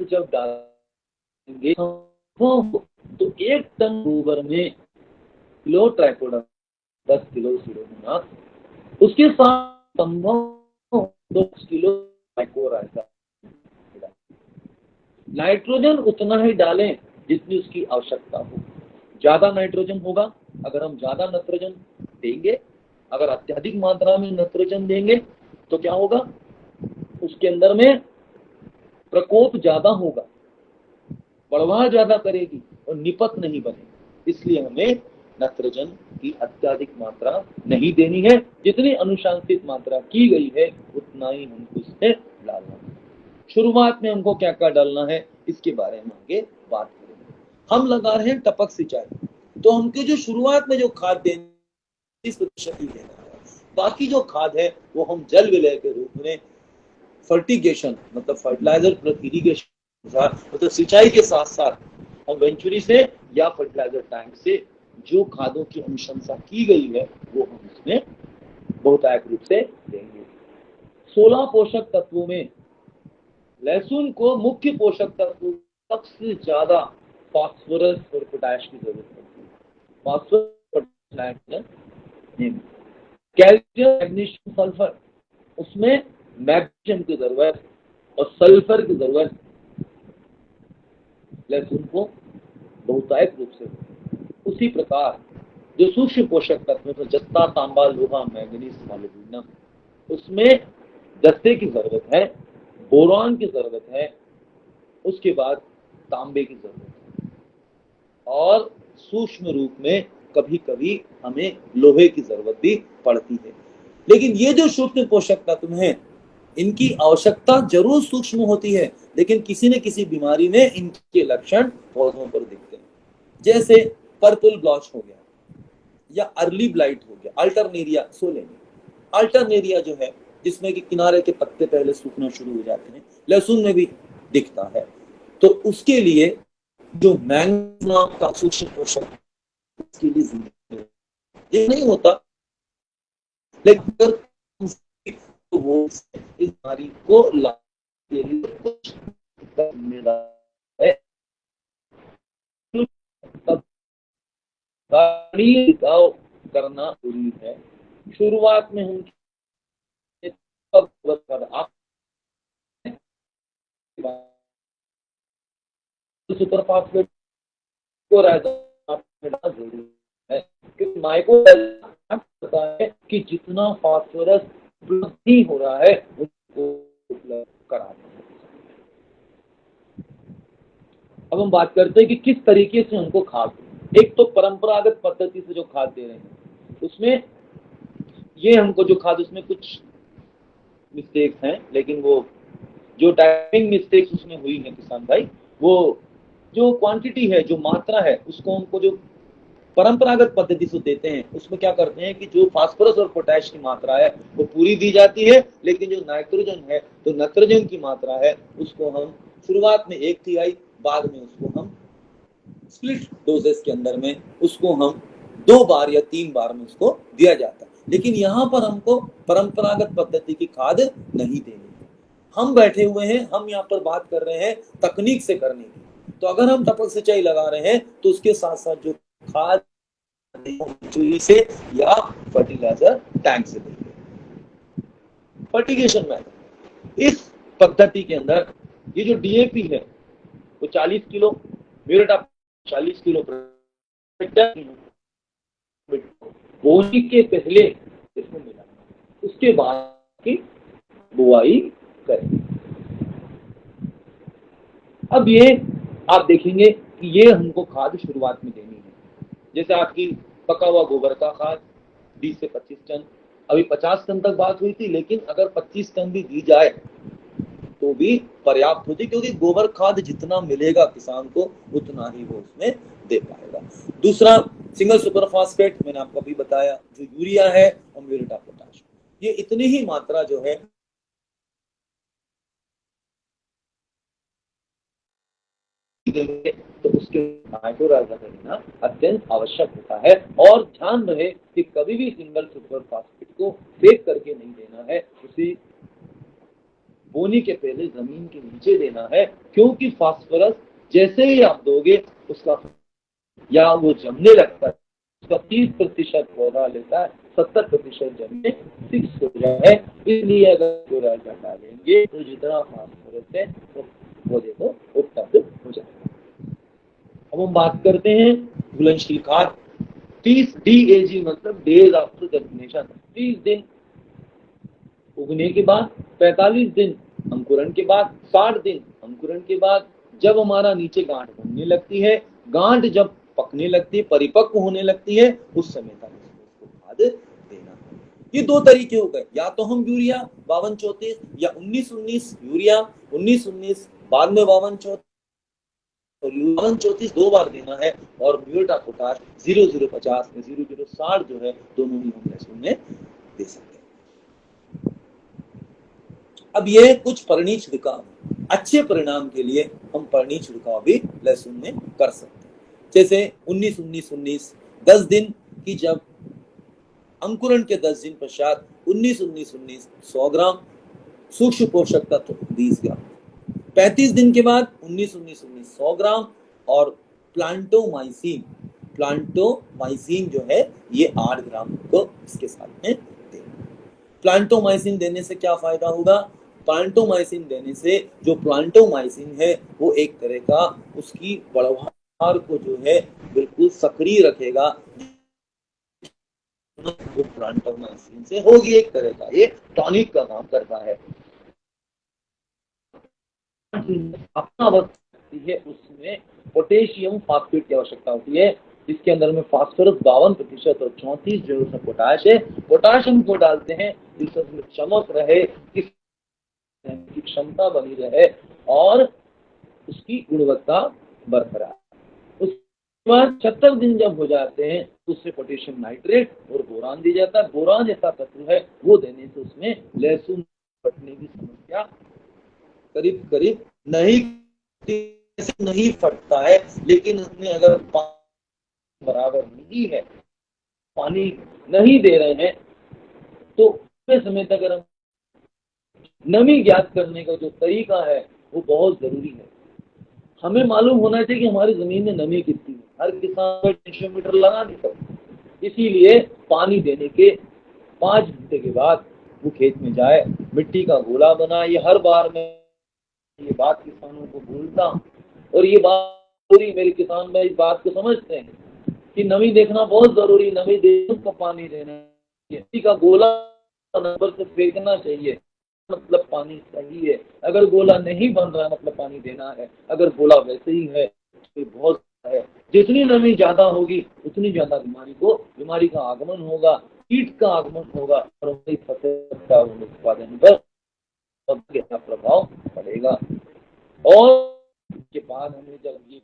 जब डालेंगे तो 1 टन गोबर में किलो ट्राइकोडर्मा, 10 किलो सीडोमोनास, उसके साथ संभव 2 किलो माइक्रोराइजा। नाइट्रोजन उतना ही डालें जितनी उसकी आवश्यकता हो, ज्यादा नाइट्रोजन होगा अगर हम ज्यादा नाइट्रोजन देंगे, अगर अत्यधिक मात्रा में नाइट्रोजन देंगे तो क्या होगा, उसके अंदर में प्रकोप ज्यादा होगा, बढ़वाह ज्यादा करेगी और निपत नहीं बनेगी। इसलिए हमें नाइट्रोजन की अत्यधिक मात्रा नहीं देनी है, जितनी अनुशंसित मात्रा की गई है उतना ही हमको इसमें डालना है। शुरुआत में हमको क्या क्या डालना है इसके बारे में आगे बात करेंगे। हम लगा रहे हैं टपक सिंचाई, तो हमको जो शुरुआत में जो खाद देना 30% ही देना है, बाकी जो खाद है वो हम जल विलय के रूप में फर्टिगेशन मतलब फर्टिलाइजर प्लस इरिगेशन मतलब सिंचाई के साथ साथ हम वेंचुरी से या फर्टिलाइजर टैंक से जो खादों की अनुशंसा की गई है वो हम इसमें बहुतायत रूप से देंगे। 16 पोषक तत्वों में लहसुन को मुख्य पोषक तत्व सबसे ज्यादा फास्फोरस और पोटाश की जरूरत पड़ती है। फास्फोरस, कैल्शियम, मैग्नीशियम, सल्फर, उसमें मैग्नीशियम की जरूरत और सल्फर की जरूरत लहसुन को बहुतायत रूप से। उसी प्रकार जो सूक्ष्म पोषक तत्व तो जस्ता, तांबा, लोहा, मैंगनीज, मोलिब्डेनम, उसमें जस्ते की जरूरत है, बोरॉन की जरूरत है, उसके बाद तांबे की जरूरत है, और सूक्ष्म रूप में कभी कभी हमें लोहे की जरूरत भी पड़ती है। लेकिन ये जो सूक्ष्म पोषक तत्व हैं, इनकी आवश्यकता जरूर सूक्ष्म होती है, लेकिन किसी न किसी बीमारी में इनके लक्षण पौधों पर दिखते हैं। जैसे पर्पल ब्लॉच हो गया, या अर्ली ब्लाइट हो गया, अल्टरनेरिया सोलेनी। अल्टरनेरिया जो है, जिसमें कि किनारे के पत्ते पहले सूखना शुरू हो जाते हैं, लहसुन में भी दिखता है। तो उसके लिए जो मैंगनीज नाम का सूक्ष्म पोषक के लिए जिम्मेदार ये नहीं होता, लेकिन तो वो इस बीमारी को लाने के लिए कुछ जिम्मेदार है। गाड़ी करना जरूरी है। शुरुआत में हम सुपर फास्फेट को जरूरी है, क्योंकि माइक्रो पता है कि जितना फास्फोरस वृद्धि हो रहा है उसको उपलब्ध करा। अब हम बात करते हैं कि किस तरीके से उनको खाद। एक तो परंपरागत पद्धति से जो खाद दे रहे हैं, उसमें ये हमको जो खाद, उसमें कुछ मिस्टेक्स हैं, लेकिन वो जो टाइमिंग मिस्टेक्स उसमें हुई है किसान भाई, वो जो क्वांटिटी है, जो मात्रा है, उसको हमको जो परंपरागत पद्धति से देते हैं, उसमें क्या करते हैं कि जो फास्फोरस और पोटैश की मात्रा है वो पूरी दी जाती है, लेकिन जो नाइट्रोजन है, तो नाइट्रोजन की मात्रा है, उसको हम शुरुआत में 1/3, बाद में उसको हम स्प्लिट डोजेस के अंदर में उसको हम 2 बार या 3 बार में उसको दिया जाता है। लेकिन यहाँ पर हमको परंपरागत पद्धति की खाद नहीं देनी है। हम बैठे हुए हैं, हम यहाँ पर बात कर रहे हैं तकनीक से करने की। तो अगर हम टपक सिंचाई लगा रहे हैं, तो उसके साथ साथ जो खाद चूई से या फर्टिलाइजर टैंक से देंगे। फर्टिगेशन मेथड, इस पद्धति के अंदर ये जो डीएपी है वो 40 किलो, म्यूरेट ऑफ 40 किलो बोनी के पहले इसमें मिला, उसके बाद की बुआई करें। अब ये आप देखेंगे कि ये हमको खाद शुरुआत में देनी है। जैसे आपकी पका हुआ गोबर का खाद 20 से 25 टन, अभी 50 टन तक बात हुई थी, लेकिन अगर 25 टन भी दी जाए तो भी पर्याप्त होती, क्योंकि गोबर खाद जितना मिलेगा किसान को उतना ही वो उसमें दे पाएगा। दूसरा, सिंगल सुपर फास्फेट, मैंने आपको अभी बताया, जो यूरिया है और म्यूरेट ऑफ पोटाश, ये इतनी ही मात्रा जो है तो उसके नाइट्रोजन देना अत्यंत आवश्यक होता है। और ध्यान रहे कि कभी भी सिंगल सुपर फास्फेट को फेंक करके नहीं देना है, उसे बोनी के पहले जमीन के नीचे देना है, क्योंकि फास्फोरस जैसे ही आप दोगे उसका या वो जमने लगता है, उसका 30% पौधा लेता है, 70% जमने फिक्स हो जाए। इसलिए अगर डालेंगे तो जितना फास्फोरस है वो पौधे को उपलब्ध हो जाएगा। अब हम बात करते हैं घुलनशील खाद। 30 DAG मतलब डेज आफ्टर जर्मिनेशन, 30 दिन उगने के बाद, 45 दिन अंकुरण के बाद, 60 दिन अंकुरण के बाद, जब हमारा नीचे गांठ बनने लगती है, गांठ जब पकने लगती है, परिपक्व होने लगती है, उस समय तक उसको खाद देना है। ये 2 तरीके हो गए, या तो हम यूरिया 52-34 या 19-19 यूरिया, 19-19 बाद में 52-34, 52-34 2 बार देना है, और म्यूरेट ऑफ पोटाश 0050 में 0060 जो है, दोनों ही हम लहसुन में दे सकते हैं। अब ये कुछ परणी छिड़काव, अच्छे परिणाम के लिए हम परणी छिड़काव भी लहसुन में कर सकते हैं। जैसे 19-19-19 10 दिन की, जब अंकुरण के 10 दिन पश्चात 19-19-19 100 ग्राम सूक्ष्म पोषक तत्व 20 ग्राम, 35 दिन के बाद 19-19-19 100 ग्राम, और प्लांटोमाइसिन जो है ये 8 ग्राम को इसके साथ में देना। प्लांटोमाइसिन देने से क्या फायदा होगा? प्लांटोमाइसिन देने से जो प्लांटोमाइसिन है वो एक तरह का उसकी बढ़वार को जो है बिल्कुल सक्रिय रखेगा। वो प्लांटोमाइसिन से होगी एक तरह का ये टॉनिक का काम करता है। अपना अवस्था है उसमें पोटेशियम फास्फेट की आवश्यकता होती है, इसके अंदर में फास्फोरस 52% और 34 जो है पोटाश है। पोटाशियम को डालते हैं जिसमें चमक रहे, की क्षमता बनी रहे और उसकी गुणवत्ता बरकरार। उसके बाद 76 दिन जब हो जाते हैं तो उससे पोटेशियम नाइट्रेट और बोरान दिया जाता है। बोरान ऐसा तत्व है वो देने से उसमें लहसुन फटने की समस्या करीब करीब नहीं फटता है। लेकिन उसमें अगर पानी बराबर नहीं है, पानी नहीं दे रहे हैं, तो समय तक अगर नमी ज्ञात करने का जो तरीका है वो बहुत जरूरी है। हमें मालूम होना चाहिए कि हमारी जमीन में नमी कितनी है। हर किसान टेंशियोमीटर लगा देता है, इसीलिए पानी देने के 5 घंटे के बाद वो खेत में जाए, मिट्टी का गोला बनाए। ये हर बार मैं ये बात किसानों को बोलता हूँ और ये बात पूरी मेरे किसान भाई इस बात को समझते हैं कि नमी देखना बहुत जरूरी। नमी देखने को पानी देना चाहिए, मिट्टी का गोला नंबर से फेंकना चाहिए, मतलब पानी सही है। अगर गोला नहीं बन रहा मतलब पानी देना है, अगर गोला वैसे ही है तो बहुत है। जितनी नमी ज्यादा होगी उतनी ज्यादा बीमारी का आगमन होगा, कीट का आगमन होगा और फसल का उत्पादन पर गहरा प्रभाव पड़ेगा। और के बाद हमें जब ये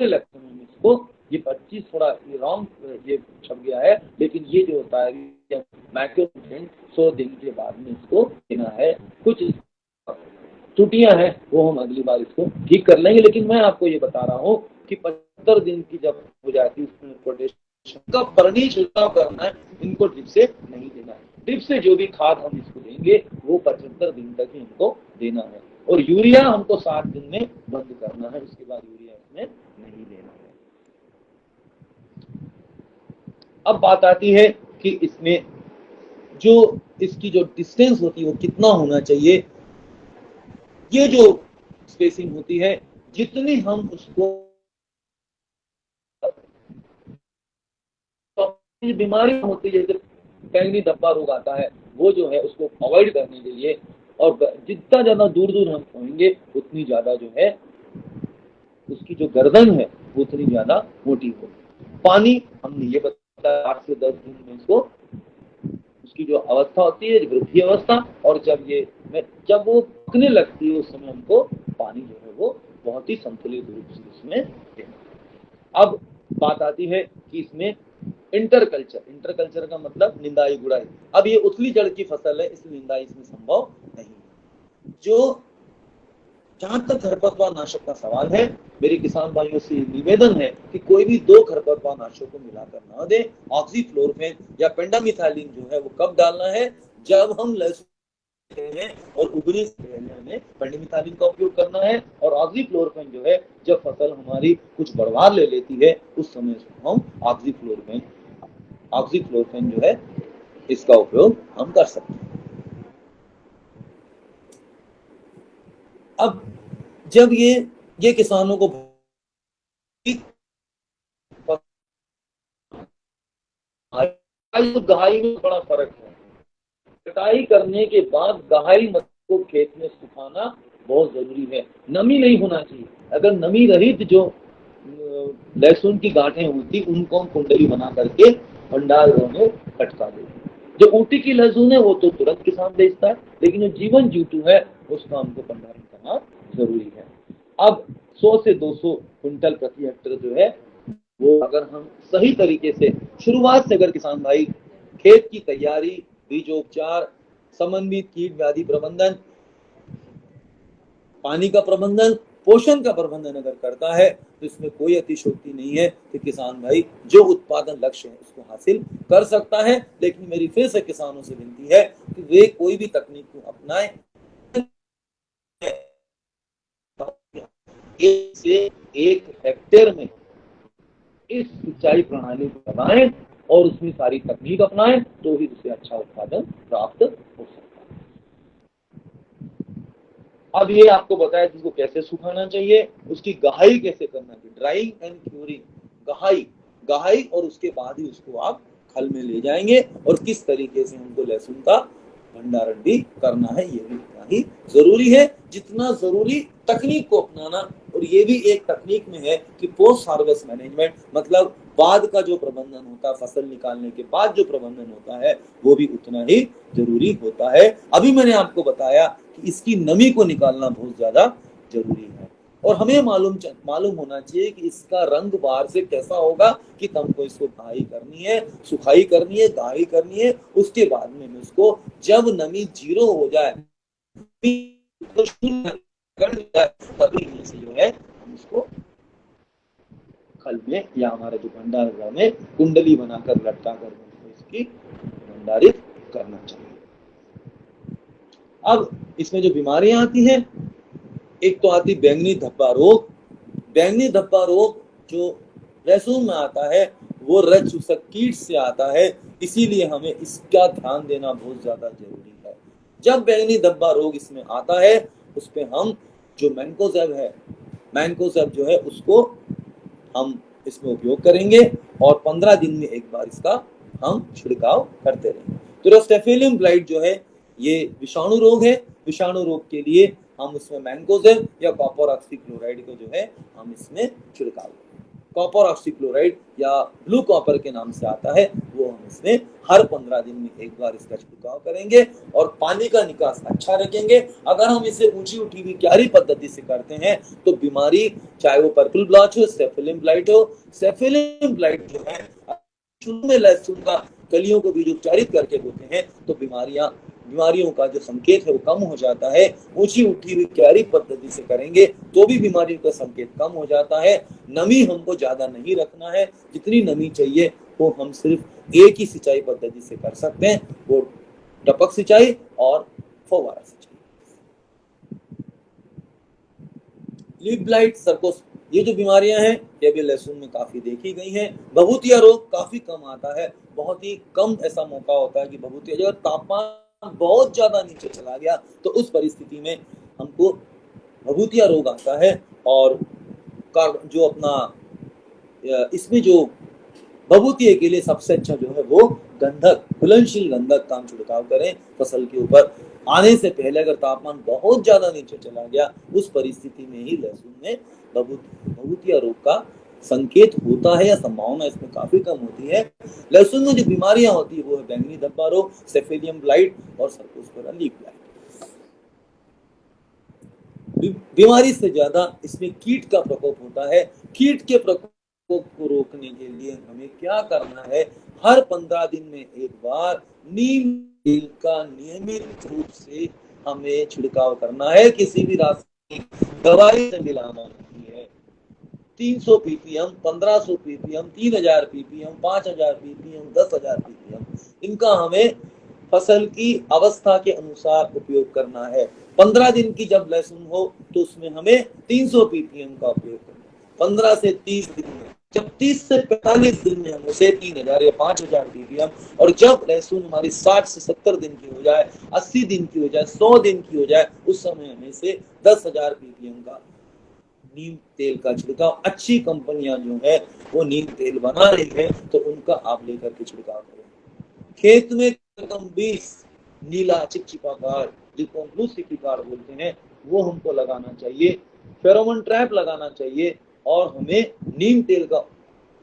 लगता है इसको ये 25 थोड़ा ये रॉन्ग ये छप गया है, लेकिन ये जो होता है मैक्रोन्यूट्रिएंट 100 दिन के बाद में इसको देना है। कुछ त्रुटियां हैं वो हम अगली बार इसको ठीक कर लेंगे, लेकिन मैं आपको ये बता रहा हूँ कि 75 दिन की जब हो जाती है उसमें पोटेशियम का परनी छिड़काव करना है, इनको ड्रिप से नहीं देना है। ड्रिप से जो भी खाद हम इसको देंगे वो 75 दिन तक ही हमको देना है। और यूरिया हमको 60 दिन में बंद करना है, उसके बाद यूरिया इसमें नहीं देना है। अब बात आती है कि इसमें जो इसकी जो डिस्टेंस होती है वो कितना होना चाहिए। ये जो स्पेसिंग होती है जितनी हम उसको बीमारी होती है जैसे टैंगनी धब्बा रोग आता है वो जो है उसको अवॉइड करने के लिए और जितना ज्यादा दूर दूर हम होंगे उतनी ज्यादा जो है उसकी जो गर्दन है वो उतनी ज्यादा मोटी होगी। पानी हमने ये बताया 8 से 10 दिन में इसको उसकी जो अवस्था होती है वृद्धि अवस्था, और जब वो पकने लगती है उस समय हमको पानी जो है वो बहुत ही संतुलित रूप से इसमें देना। अब बात आती है कि इसमें इंटरकल्चर का मतलब निंदाई गुड़ाई। अब ये उथली जड़ की फसल है इसलिए निंदाई इसमें संभव नहीं। जो जहां तक खरपतवार नाशक का सवाल है, मेरे किसान भाइयों से निवेदन है कि कोई भी 2 खरपतवार नाशक को मिलाकर ना दे। ऑक्सीफ्लोरोफेन या पेंडामिथाइलिन जो है वो कब डालना है, जब हम लहसुन और उगने से पहले हमें पेंडामिथाइलिन का उपयोग करना है। और ऑक्सीफ्लोरोफेन जो है जब फसल हमारी कुछ बढ़वार ले लेती है उस समय हम ऑक्सीफ्लोरोफेन जो है इसका उपयोग हम कर सकते हैं। अब जब ये किसानों को गहाई में बड़ा फर्क है। कटाई करने के बाद गहाई मत को खेत में सुखाना बहुत जरूरी है। नमी नहीं होना चाहिए। अगर नमी रहित जो लहसुन की गांठें होती उनको हम कुंडली बना करके भंडार में कटका देते। जो ऊटी की लहसुन है वो तो तुरंत किसान बेचता है, लेकिन जो जीवन जीतू है उसका हमको भंडारण करना जरूरी है। अब 100 से 200 क्विंटल प्रति हेक्टेयर जो है वो अगर हम सही तरीके से शुरुआत से अगर किसान भाई खेत की तैयारी, बीजोपचार, समन्वित कीट व्याधि प्रबंधन, पानी का प्रबंधन, पोषण का प्रबंधन अगर करता है तो इसमें कोई अतिशयोक्ति नहीं है कि किसान भाई जो उत्पादन लक्ष्य है उसको हासिल कर सकता है। लेकिन मेरी फिर से किसानों से विनती है कि वे कोई भी तकनीक को अपनाएं, एक से एक हेक्टेयर में इस सिंचाई प्रणाली को लगाएं और उसमें सारी तकनीक अपनाएं तो ही उससे अच्छा उत्पादन प्राप्त हो सकता है। अब ये आपको बताया जिसको कैसे सुखाना चाहिए, उसकी गहाई कैसे करना चाहिए, ड्राइंग एंड क्यूरिंग, गहाई और उसके बाद ही उसको आप खल में ले जाएंगे और किस तरीके से हमको लहसुन का भंडारण भी करना है, ये भी उतना ही जरूरी है जितना जरूरी तकनीक को अपनाना। और ये भी एक तकनीक में है कि पोस्ट हार्वेस्ट मैनेजमेंट, मतलब बाद का जो प्रबंधन होता है, फसल निकालने के बाद जो प्रबंधन होता है, वो भी उतना ही जरूरी होता है। अभी मैंने आपको बताया कि इसकी नमी को निकालना बहुत ज्यादा जरूरी है। और हमें मालूम होना चाहिए कि इसका रंग बाहर से कैसा होगा, कि तुमको इसको घाई करनी है, सुखाई करनी है, घाई करनी है। उसके बाद में उसको जब नमी 0 हो जाए, तभी से जो है हम इसको खल में या हमारे जो भंडार गृह में कुंडली बनाकर लटका कर इसकी भंडारित करना चाहिए। अब इसमें जो बीमारियां आती हैं, एक तो आती बैंगनी धब्बा रोग। बैंगनी धब्बा रोग जो लहसुन में आता है वो रज चूसक कीट से आता है, इसीलिए हमें इसका ध्यान देना बहुत ज्यादा जरूरी है। जब बैंगनी धब्बा रोग इसमें आता है, उस पे हम जो मैंकोजेब जो है उसको हम इसमें उपयोग करेंगे और 15 दिन में एक बार इसका हम छिड़काव करते रहेंगे। तो रोस्टेफेलियम ब्लाइट जो है ये विषाणु रोग है। विषाणु रोग के लिए हम इसमें मैंकोजेब या कॉपर ऑक्सीक्लोराइड को जो है हम इसमें छिड़काव करेंगे। कॉपर ऑक्सीक्लोराइड या ब्लू कॉपर के नाम से आता है, वो हम इसमें हर 15 दिन में एक बार इसका छिड़काव करेंगे और पानी का निकास अच्छा रखेंगे। अगर हम इसे ऊंची उठी हुई क्यारी पद्धति से करते हैं तो बीमारी, चाहे वो पर्पल ब्लॉच हो, सेफिलियम ब्लाइट हो, सेफिलियम ब्लाइट जो है शुरू में लहसुन का कलियों को बीज उपचारित करके होते हैं, तो बीमारियों का जो संकेत है वो कम हो जाता है। ऊंची उठी हुई क्यारी पद्धति से करेंगे तो भी बीमारियों का संकेत कम हो जाता है। नमी हमको ज्यादा नहीं रखना है, जितनी नमी चाहिए वो हम सिर्फ एक ही सिंचाई पद्धति से कर सकते हैं, वो टपक सिंचाई और फव्वारा सिंचाई। लीफ ब्लाइट, सरकोस, ये जो बीमारियां हैं ये भी लहसुन में काफी देखी गई हैं। भभूतिया रोग काफी कम आता है, बहुत ही कम ऐसा मौका होता है कि भभूतिया, जब तापमान बहुत ज्यादा नीचे चला गया तो उस परिस्थिति में हमको भभूतिया रोग आता है। और जो अपना इसमें जो भभूतिया के लिए सबसे अच्छा जो है वो गंधक, घुलनशील गंधक का हम छिड़काव करें फसल के ऊपर। आने से पहले अगर तापमान बहुत ज्यादा नीचे चला गया, उस परिस्थिति में ही लहसुन में भभूतिया रोग का संकेत होता है या संभावना इसमें काफी कम होती है। लहसुन में जो बीमारियां होती है वो है बैंगनी धब्बा रोग, सेफेलियम ब्लाइट और सर्कोस्पोरा लीफ ब्लाइट। बीमारी से ज्यादा इसमें कीट का प्रकोप होता है। कीट के प्रकोप को रोकने के लिए हमें क्या करना है, हर 15 दिन में एक बार नीम तेल का नियमित रूप से हमें छिड़काव करना है। किसी भी रासायनिक दवाई से मिलाना नहीं है। 300 ppm, 1500 ppm, 3000 ppm, 5000 ppm, 10,000 ppm, इनका हमें फसल की अवस्था के अनुसार उपयोग करना है। 15 दिन की जब लहसुन हो तो उसमें हमें 300 ppm का उपयोग करना है। 15 से 30 दिन में, जब 30 से 45 दिन में हम उसे 3000 या 5000 ppm, और जब लहसुन हमारी 60 से 70 दिन की हो जाए, 80 दिन की हो जाए, 100 दिन की हो जाए, उस समय हमें से 10,000 ppm का नीम तेल का छिड़काव, अच्छी कंपनियां जो है वो नीम तेल बना रही है तो उनका आप लेकर के छिड़काव करें। खेत में बीज नीला चिपचिपाकार, जिसको हम ब्लू स्टिकी कार्ड बोलते हैं, वो हमको लगाना चाहिए। फेरोमोन ट्रैप लगाना चाहिए और हमें नीम तेल का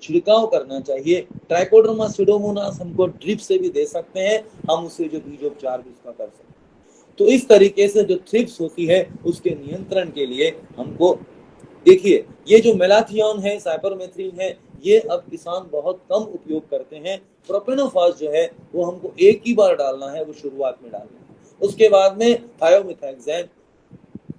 छिड़काव करना चाहिए। ट्राइकोडर्मा स्यूडोमोनास हमको ड्रिप से भी दे सकते हैं, हम उसे जो बीजोपचार भी उसका कर सकते हैं। तो इस तरीके से जो थ्रिप्स होती है उसके नियंत्रण के लिए हमको, देखिए ये जो मेलाथियोन है, साइपरमेथ्रिन है, ये अब किसान बहुत कम उपयोग करते हैं। प्रोपेनोफॉस जो है वो हमको एक ही बार डालना है, वो शुरुआत में डालना है। उसके बाद में थायोमिथाक्सैम,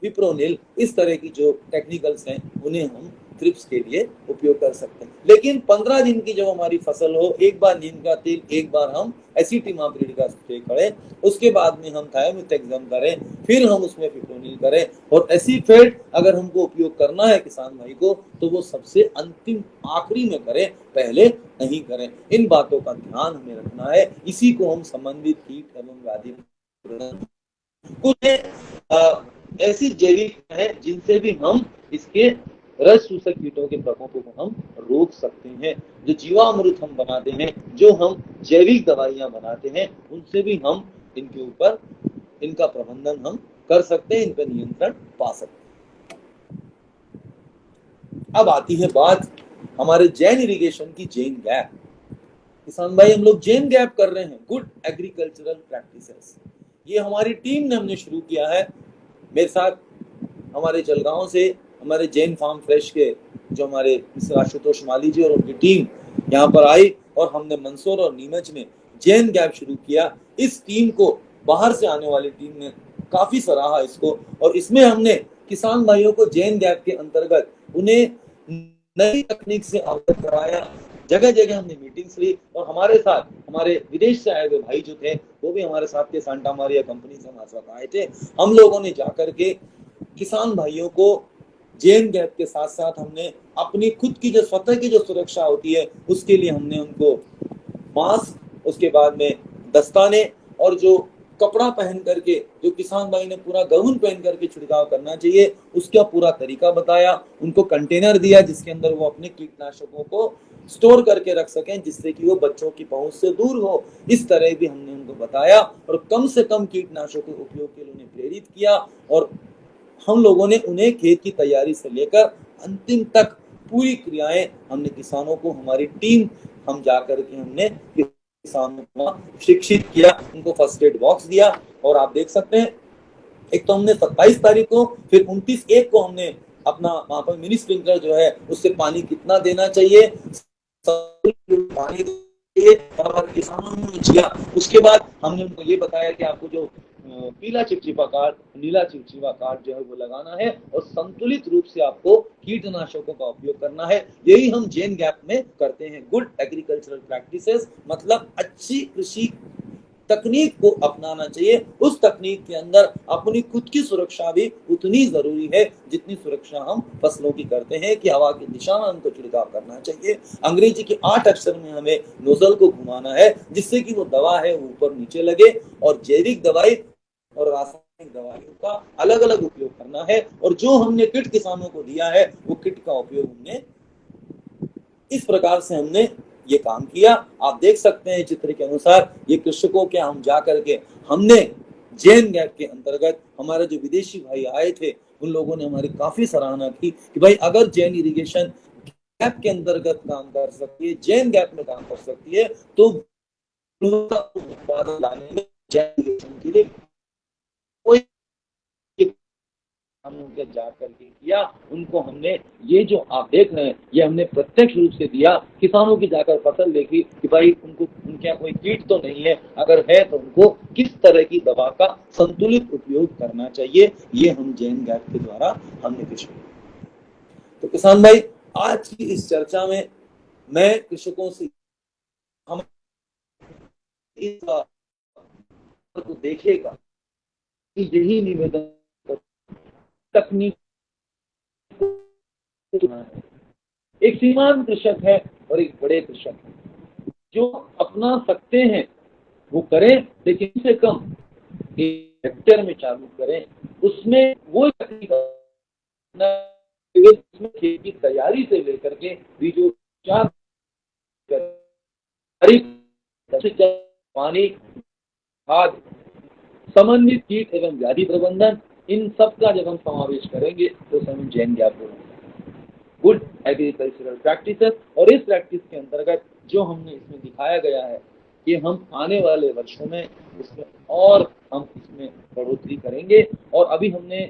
विप्रोनिल, इस तरह की जो टेक्निकल्स हैं उन्हें हम थ्रिप्स के लिए उपयोग कर सकते हैं। लेकिन 15 दिन की जब हमारी फसल हो, एक बार नीम का तेल, एक बार हम एसिटिमाप्रिड का स्प्रे करें, उसके बाद में हम थायोमिथाक्सैम करें, फिर हम उसमें विप्रोनिल करें, और एसीफेट अगर हमको उपयोग करना है किसान भाई को तो वो सबसे अंतिम आखिरी में करें, पहले नहीं करें। इन बातों का ध्यान हमें रखना है। इसी को हम संबंधित कीट एवं व्याधि, कुछ ऐसी जैविक है जिनसे भी हम इसके रस चूसक कीटों के प्रकोपों को हम रोक सकते हैं। जो जीवामृत हम बनाते हैं, जो हम जैविक दवाइयां बनाते हैं, उनसे भी हम इनके ऊपर इनका प्रबंधन हम कर सकते हैं, इन पर नियंत्रण पा सकते हैं। अब आती है बात हमारे जैन इरिगेशन की, जैन गैप। किसान भाई, हम लोग जैन गैप कर रहे हैं, गुड एग्रीकल्चरल प्रैक्टिसेस। ये हमारी टीम ने हमने शुरू किया है। मेरे साथ हमारे जलगांव से हमारे जैन फार्म फ्रेश के जो हमारे मिस्टर आशुतोष माली जी और उनकी टीम यहाँ पर आई और हमने मंदसौर और नीमच में जैन गैप शुरू किया। इस टीम को बाहर से आने वाली टीम ने काफी सराहा इसको, और इसमें हमने किसान भाइयों को जैन गैप के अंतर्गत उन्हें नई तकनीक से अवगत कराया। जगह जगह हमने मीटिंग्स ली और हमारे साथ हमारे विदेश से आए हुए भाई जो थे वो भी हमारे साथ के सांता मारिया कंपनी से हमारे साथ आए थे। हम लोगों ने जाकर के किसान भाइयों को जैन गैप के साथ साथ हमने अपनी खुद की जो स्वतः की जो सुरक्षा होती है उसके लिए हमने उनको मास्क, उसके बाद में दस्ताने और जो कपड़ा पहन करके जो किसान भाई ने पूरा गाउन पहन करके छिड़काव करना चाहिए उसका पूरा तरीका बताया। उनको कंटेनर दिया जिसके अंदर वो अपने कीटनाशकों को स्टोर करके रख सकें जिससे कि वो बच्चों की पहुंच से दूर हो। इस तरह भी हमने उनको बताया और कम से कम कीटनाशकों के उपयोग के लिए उन्हें प्रेरित किया। और हम लोगों ने उन्हें खेत की तैयारी से लेकर अंतिम तक पूरी क्रियाएं हमने किसानों को, हमारी टीम हम जाकर के हमने किसानों को शिक्षित किया, उनको फर्स्ट एड बॉक्स दिया। और आप देख सकते हैं, एक तो हमने 27 तारीख को, फिर 29/1 को हमने अपना वहां पर मिनी स्प्रिंकलर जो है उससे पानी कितना देना चाहिए, पानी और किसानों ने किया। उसके बाद हमने उनको ये बताया कि आपको जो पीला चिपचिपा कार्ड, नीला चिपचिपा कार्ड जो है वो लगाना है और संतुलित रूप से आपको कीटनाशकों का उपयोग करना है। यही हम जैन गैप में करते हैं। गुड एग्रीकल्चरल प्रैक्टिसेस मतलब अच्छी कृषि तकनीक को अपनाना चाहिए। उस तकनीक के अंदर अपनी खुद की सुरक्षा भी उतनी जरूरी है जितनी सुरक्षा हम फसलों की करते हैं कि हवा की दिशा में हमको छिड़काव करना चाहिए। अंग्रेजी के 8 अक्षर में हमें नोजल को घुमाना है जिससे कि वो दवा है ऊपर नीचे लगे, और जैविक दवाई और रासायनिक दवाइयों का अलग अलग उपयोग करना है। और जो हमने किट किसानों को दिया है वो किट का उपयोग हमने इस प्रकार से हमने ये काम किया। आप देख सकते हैं चित्र के अनुसार ये कृषकों के हम जा करके हमने जैन गैप के अंतर्गत हमारे जो विदेशी भाई आए थे उन लोगों ने हमारी काफी सराहना की कि भाई अगर जैन इरिगेशन गैप के अंतर्गत काम कर सकती है, जैन गैप में काम कर सकती है, तो उत्पादन लाने में जैन इरिगेशन के लिए कोई हमने जा करके किया। उनको हमने ये जो आप देख रहे हैं ये हमने प्रत्यक्ष रूप से दिया। किसानों की जाकर फसल देखी कि भाई उनको उनके यहाँ कोई कीट तो नहीं है, अगर है तो उनको किस तरह की दवा का संतुलित उपयोग करना चाहिए, ये हम जैन गैप के द्वारा हमने कुछ किया। तो किसान भाई, आज की इस चर्चा में मैं कृषकों से हम इस को देखेगा कि यही निवेदन तकनीक एक सीमांत कृषक है और एक बड़े कृषक है जो अपना सकते हैं वो करें, लेकिन से कम हेक्टेयर में चालू करें। उसमें वो तकनीक उसमें खेत की तैयारी से लेकर के बीजोपचार, पानी, खाद, समन्वित कीट एवं व्याधि प्रबंधन, इन सब का जब हम समावेश करेंगे तो हम जैन गैप बोलेंगे। गुड एग्रीकल्चरल प्रैक्टिसेस, और इस प्रैक्टिस के अंतर्गत जो हमने इसमें दिखाया गया है कि हम आने वाले वर्षों में इसमें और हम इसमें बढ़ोतरी करेंगे। और अभी हमने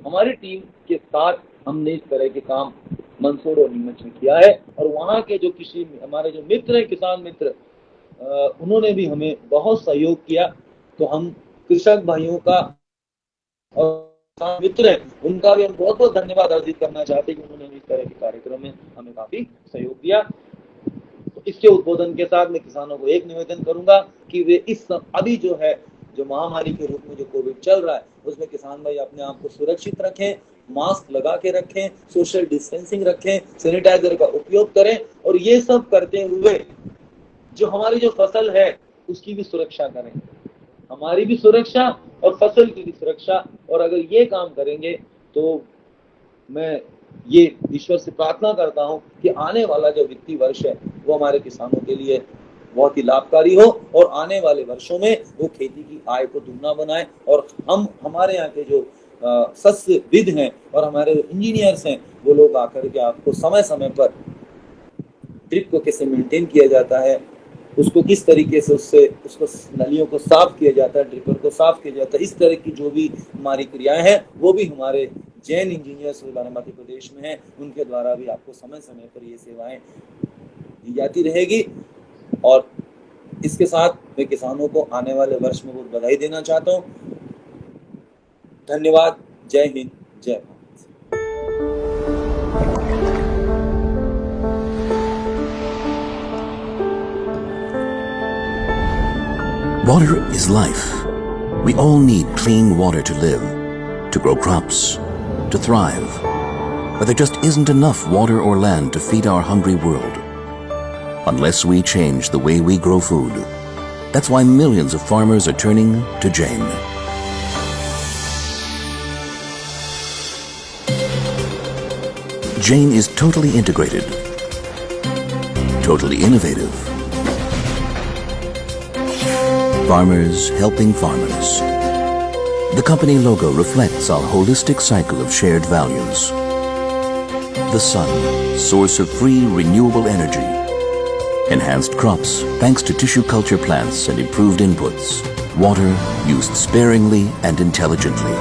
हमारी टीम के साथ हमने इस तरह के काम मंदसौर और नीमच में किया है, और वहाँ के जो कृषि हमारे जो मित्र हैं, किसान मित्र, उन्होंने भी हमें बहुत सहयोग किया। तो हम कृषक भाइयों का और मित्र हैं उनका भी हम बहुत बहुत धन्यवाद अर्जित करना चाहते हैं कि उन्होंने इस तरह के कार्यक्रम में हमें काफी सहयोग दिया। तो इसके उद्बोधन के साथ मैं किसानों को एक निवेदन करूंगा कि वे इस अभी जो है जो महामारी के रूप में जो कोविड चल रहा है उसमें किसान भाई अपने आप को सुरक्षित रखें, मास्क लगा के रखें, सोशल डिस्टेंसिंग रखें, सैनिटाइजर का उपयोग करें, और ये सब करते हुए जो हमारी जो फसल है उसकी भी सुरक्षा करें, हमारी भी सुरक्षा और फसल की भी सुरक्षा। और अगर ये काम करेंगे तो मैं ये ईश्वर से प्रार्थना करता हूं कि आने वाला जो वित्तीय वर्ष है वो हमारे किसानों के लिए बहुत ही लाभकारी हो और आने वाले वर्षों में वो खेती की आय को दुगना बनाए और हम हमारे यहाँ के जो सस्यविद हैं और हमारे इंजीनियर्स हैं वो लोग आकर के आपको समय समय पर ड्रिप को कैसे मेंटेन किया जाता है, उसको किस तरीके से उसको नलियों को साफ किया जाता है, ड्रिपर को साफ किया जाता है, इस तरह की जो भी हमारी क्रियाएं हैं वो भी हमारे जैन इंजीनियर्स मध्य प्रदेश में हैं, उनके द्वारा भी आपको समय समय पर ये सेवाएं दी जाती रहेगी। और इसके साथ मैं किसानों को आने वाले वर्ष में बहुत बधाई देना चाहता हूँ। धन्यवाद। जय हिंद, जय Bharat. Water is life. We all need clean water to live, to grow crops, to thrive. But there just isn't enough water or land to feed our hungry world. Unless we change the way we grow food. That's why millions of farmers are turning to Jain. Jain is totally integrated, totally innovative. Farmers helping farmers. The company logo reflects our holistic cycle of shared values. The sun, source of free renewable energy. Enhanced crops thanks to tissue culture plants and improved inputs. Water used sparingly and intelligently.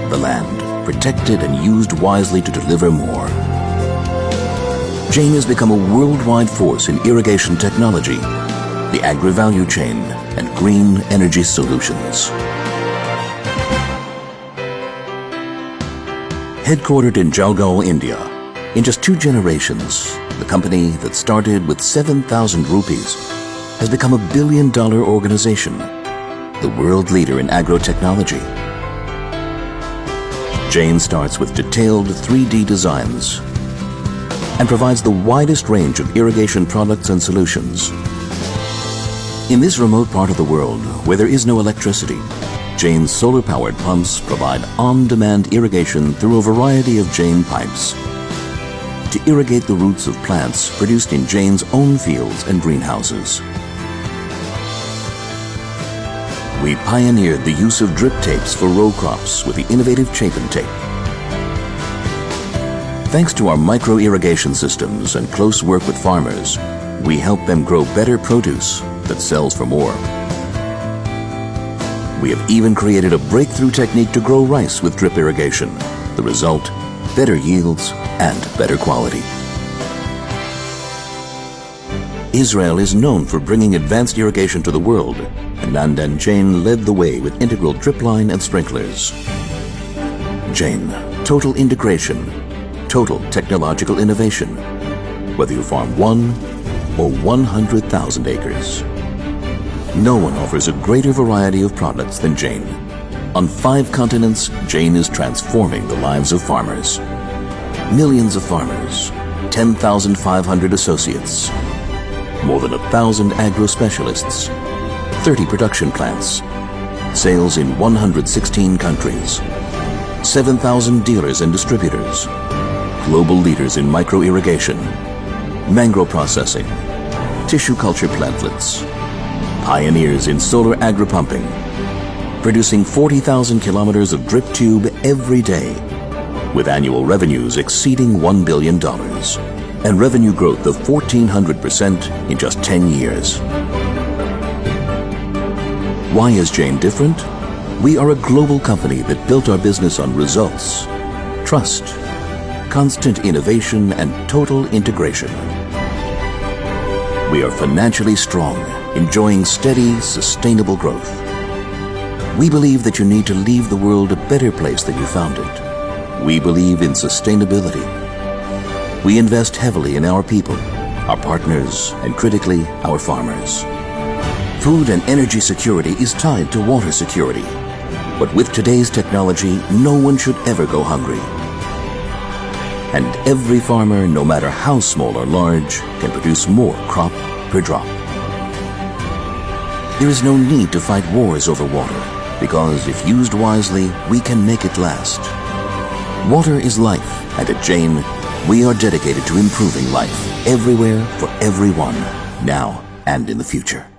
The land protected and used wisely to deliver more. Jain has become a worldwide force in irrigation technology, the agri-value chain, and green energy solutions. Headquartered in Jalgaon, India, in just 2 generations, the company that started with 7,000 rupees has become $1 billion organization, the world leader in agro-technology. Jain starts with detailed 3D designs and provides the widest range of irrigation products and solutions. In this remote part of the world where there is no electricity, Jain's solar-powered pumps provide on-demand irrigation through a variety of Jain pipes to irrigate the roots of plants produced in Jain's own fields and greenhouses. We pioneered the use of drip tapes for row crops with the innovative Chapin tape. Thanks to our micro-irrigation systems and close work with farmers, we help them grow better produce that sells for more. We have even created a breakthrough technique to grow rice with drip irrigation. The result, better yields and better quality. Israel is known for bringing advanced irrigation to the world, and Nandan Jain led the way with integral drip line and sprinklers. Jain, total integration, total technological innovation, whether you farm 1 or 100,000 acres. No one offers a greater variety of products than Jain. On 5 continents, Jain is transforming the lives of farmers. Millions of farmers, 10,500 associates, more than 1,000 agro-specialists, 30 production plants, sales in 116 countries, 7,000 dealers and distributors, global leaders in micro-irrigation, mangrove processing, tissue culture plantlets, pioneers in solar agri-pumping, producing 40,000 kilometers of drip tube every day, with annual revenues exceeding $1 billion and revenue growth of 1,400% in just 10 years. Why is Jain different? We are a global company that built our business on results, trust, constant innovation, and total integration. We are financially strong, enjoying steady, sustainable growth. We believe that you need to leave the world a better place than you found it. We believe in sustainability. We invest heavily in our people, our partners, and critically, our farmers. Food and energy security is tied to water security. But with today's technology, no one should ever go hungry. And every farmer, no matter how small or large, can produce more crop per drop. There is no need to fight wars over water, because if used wisely, we can make it last. Water is life, and at Jain, we are dedicated to improving life everywhere for everyone, now and in the future.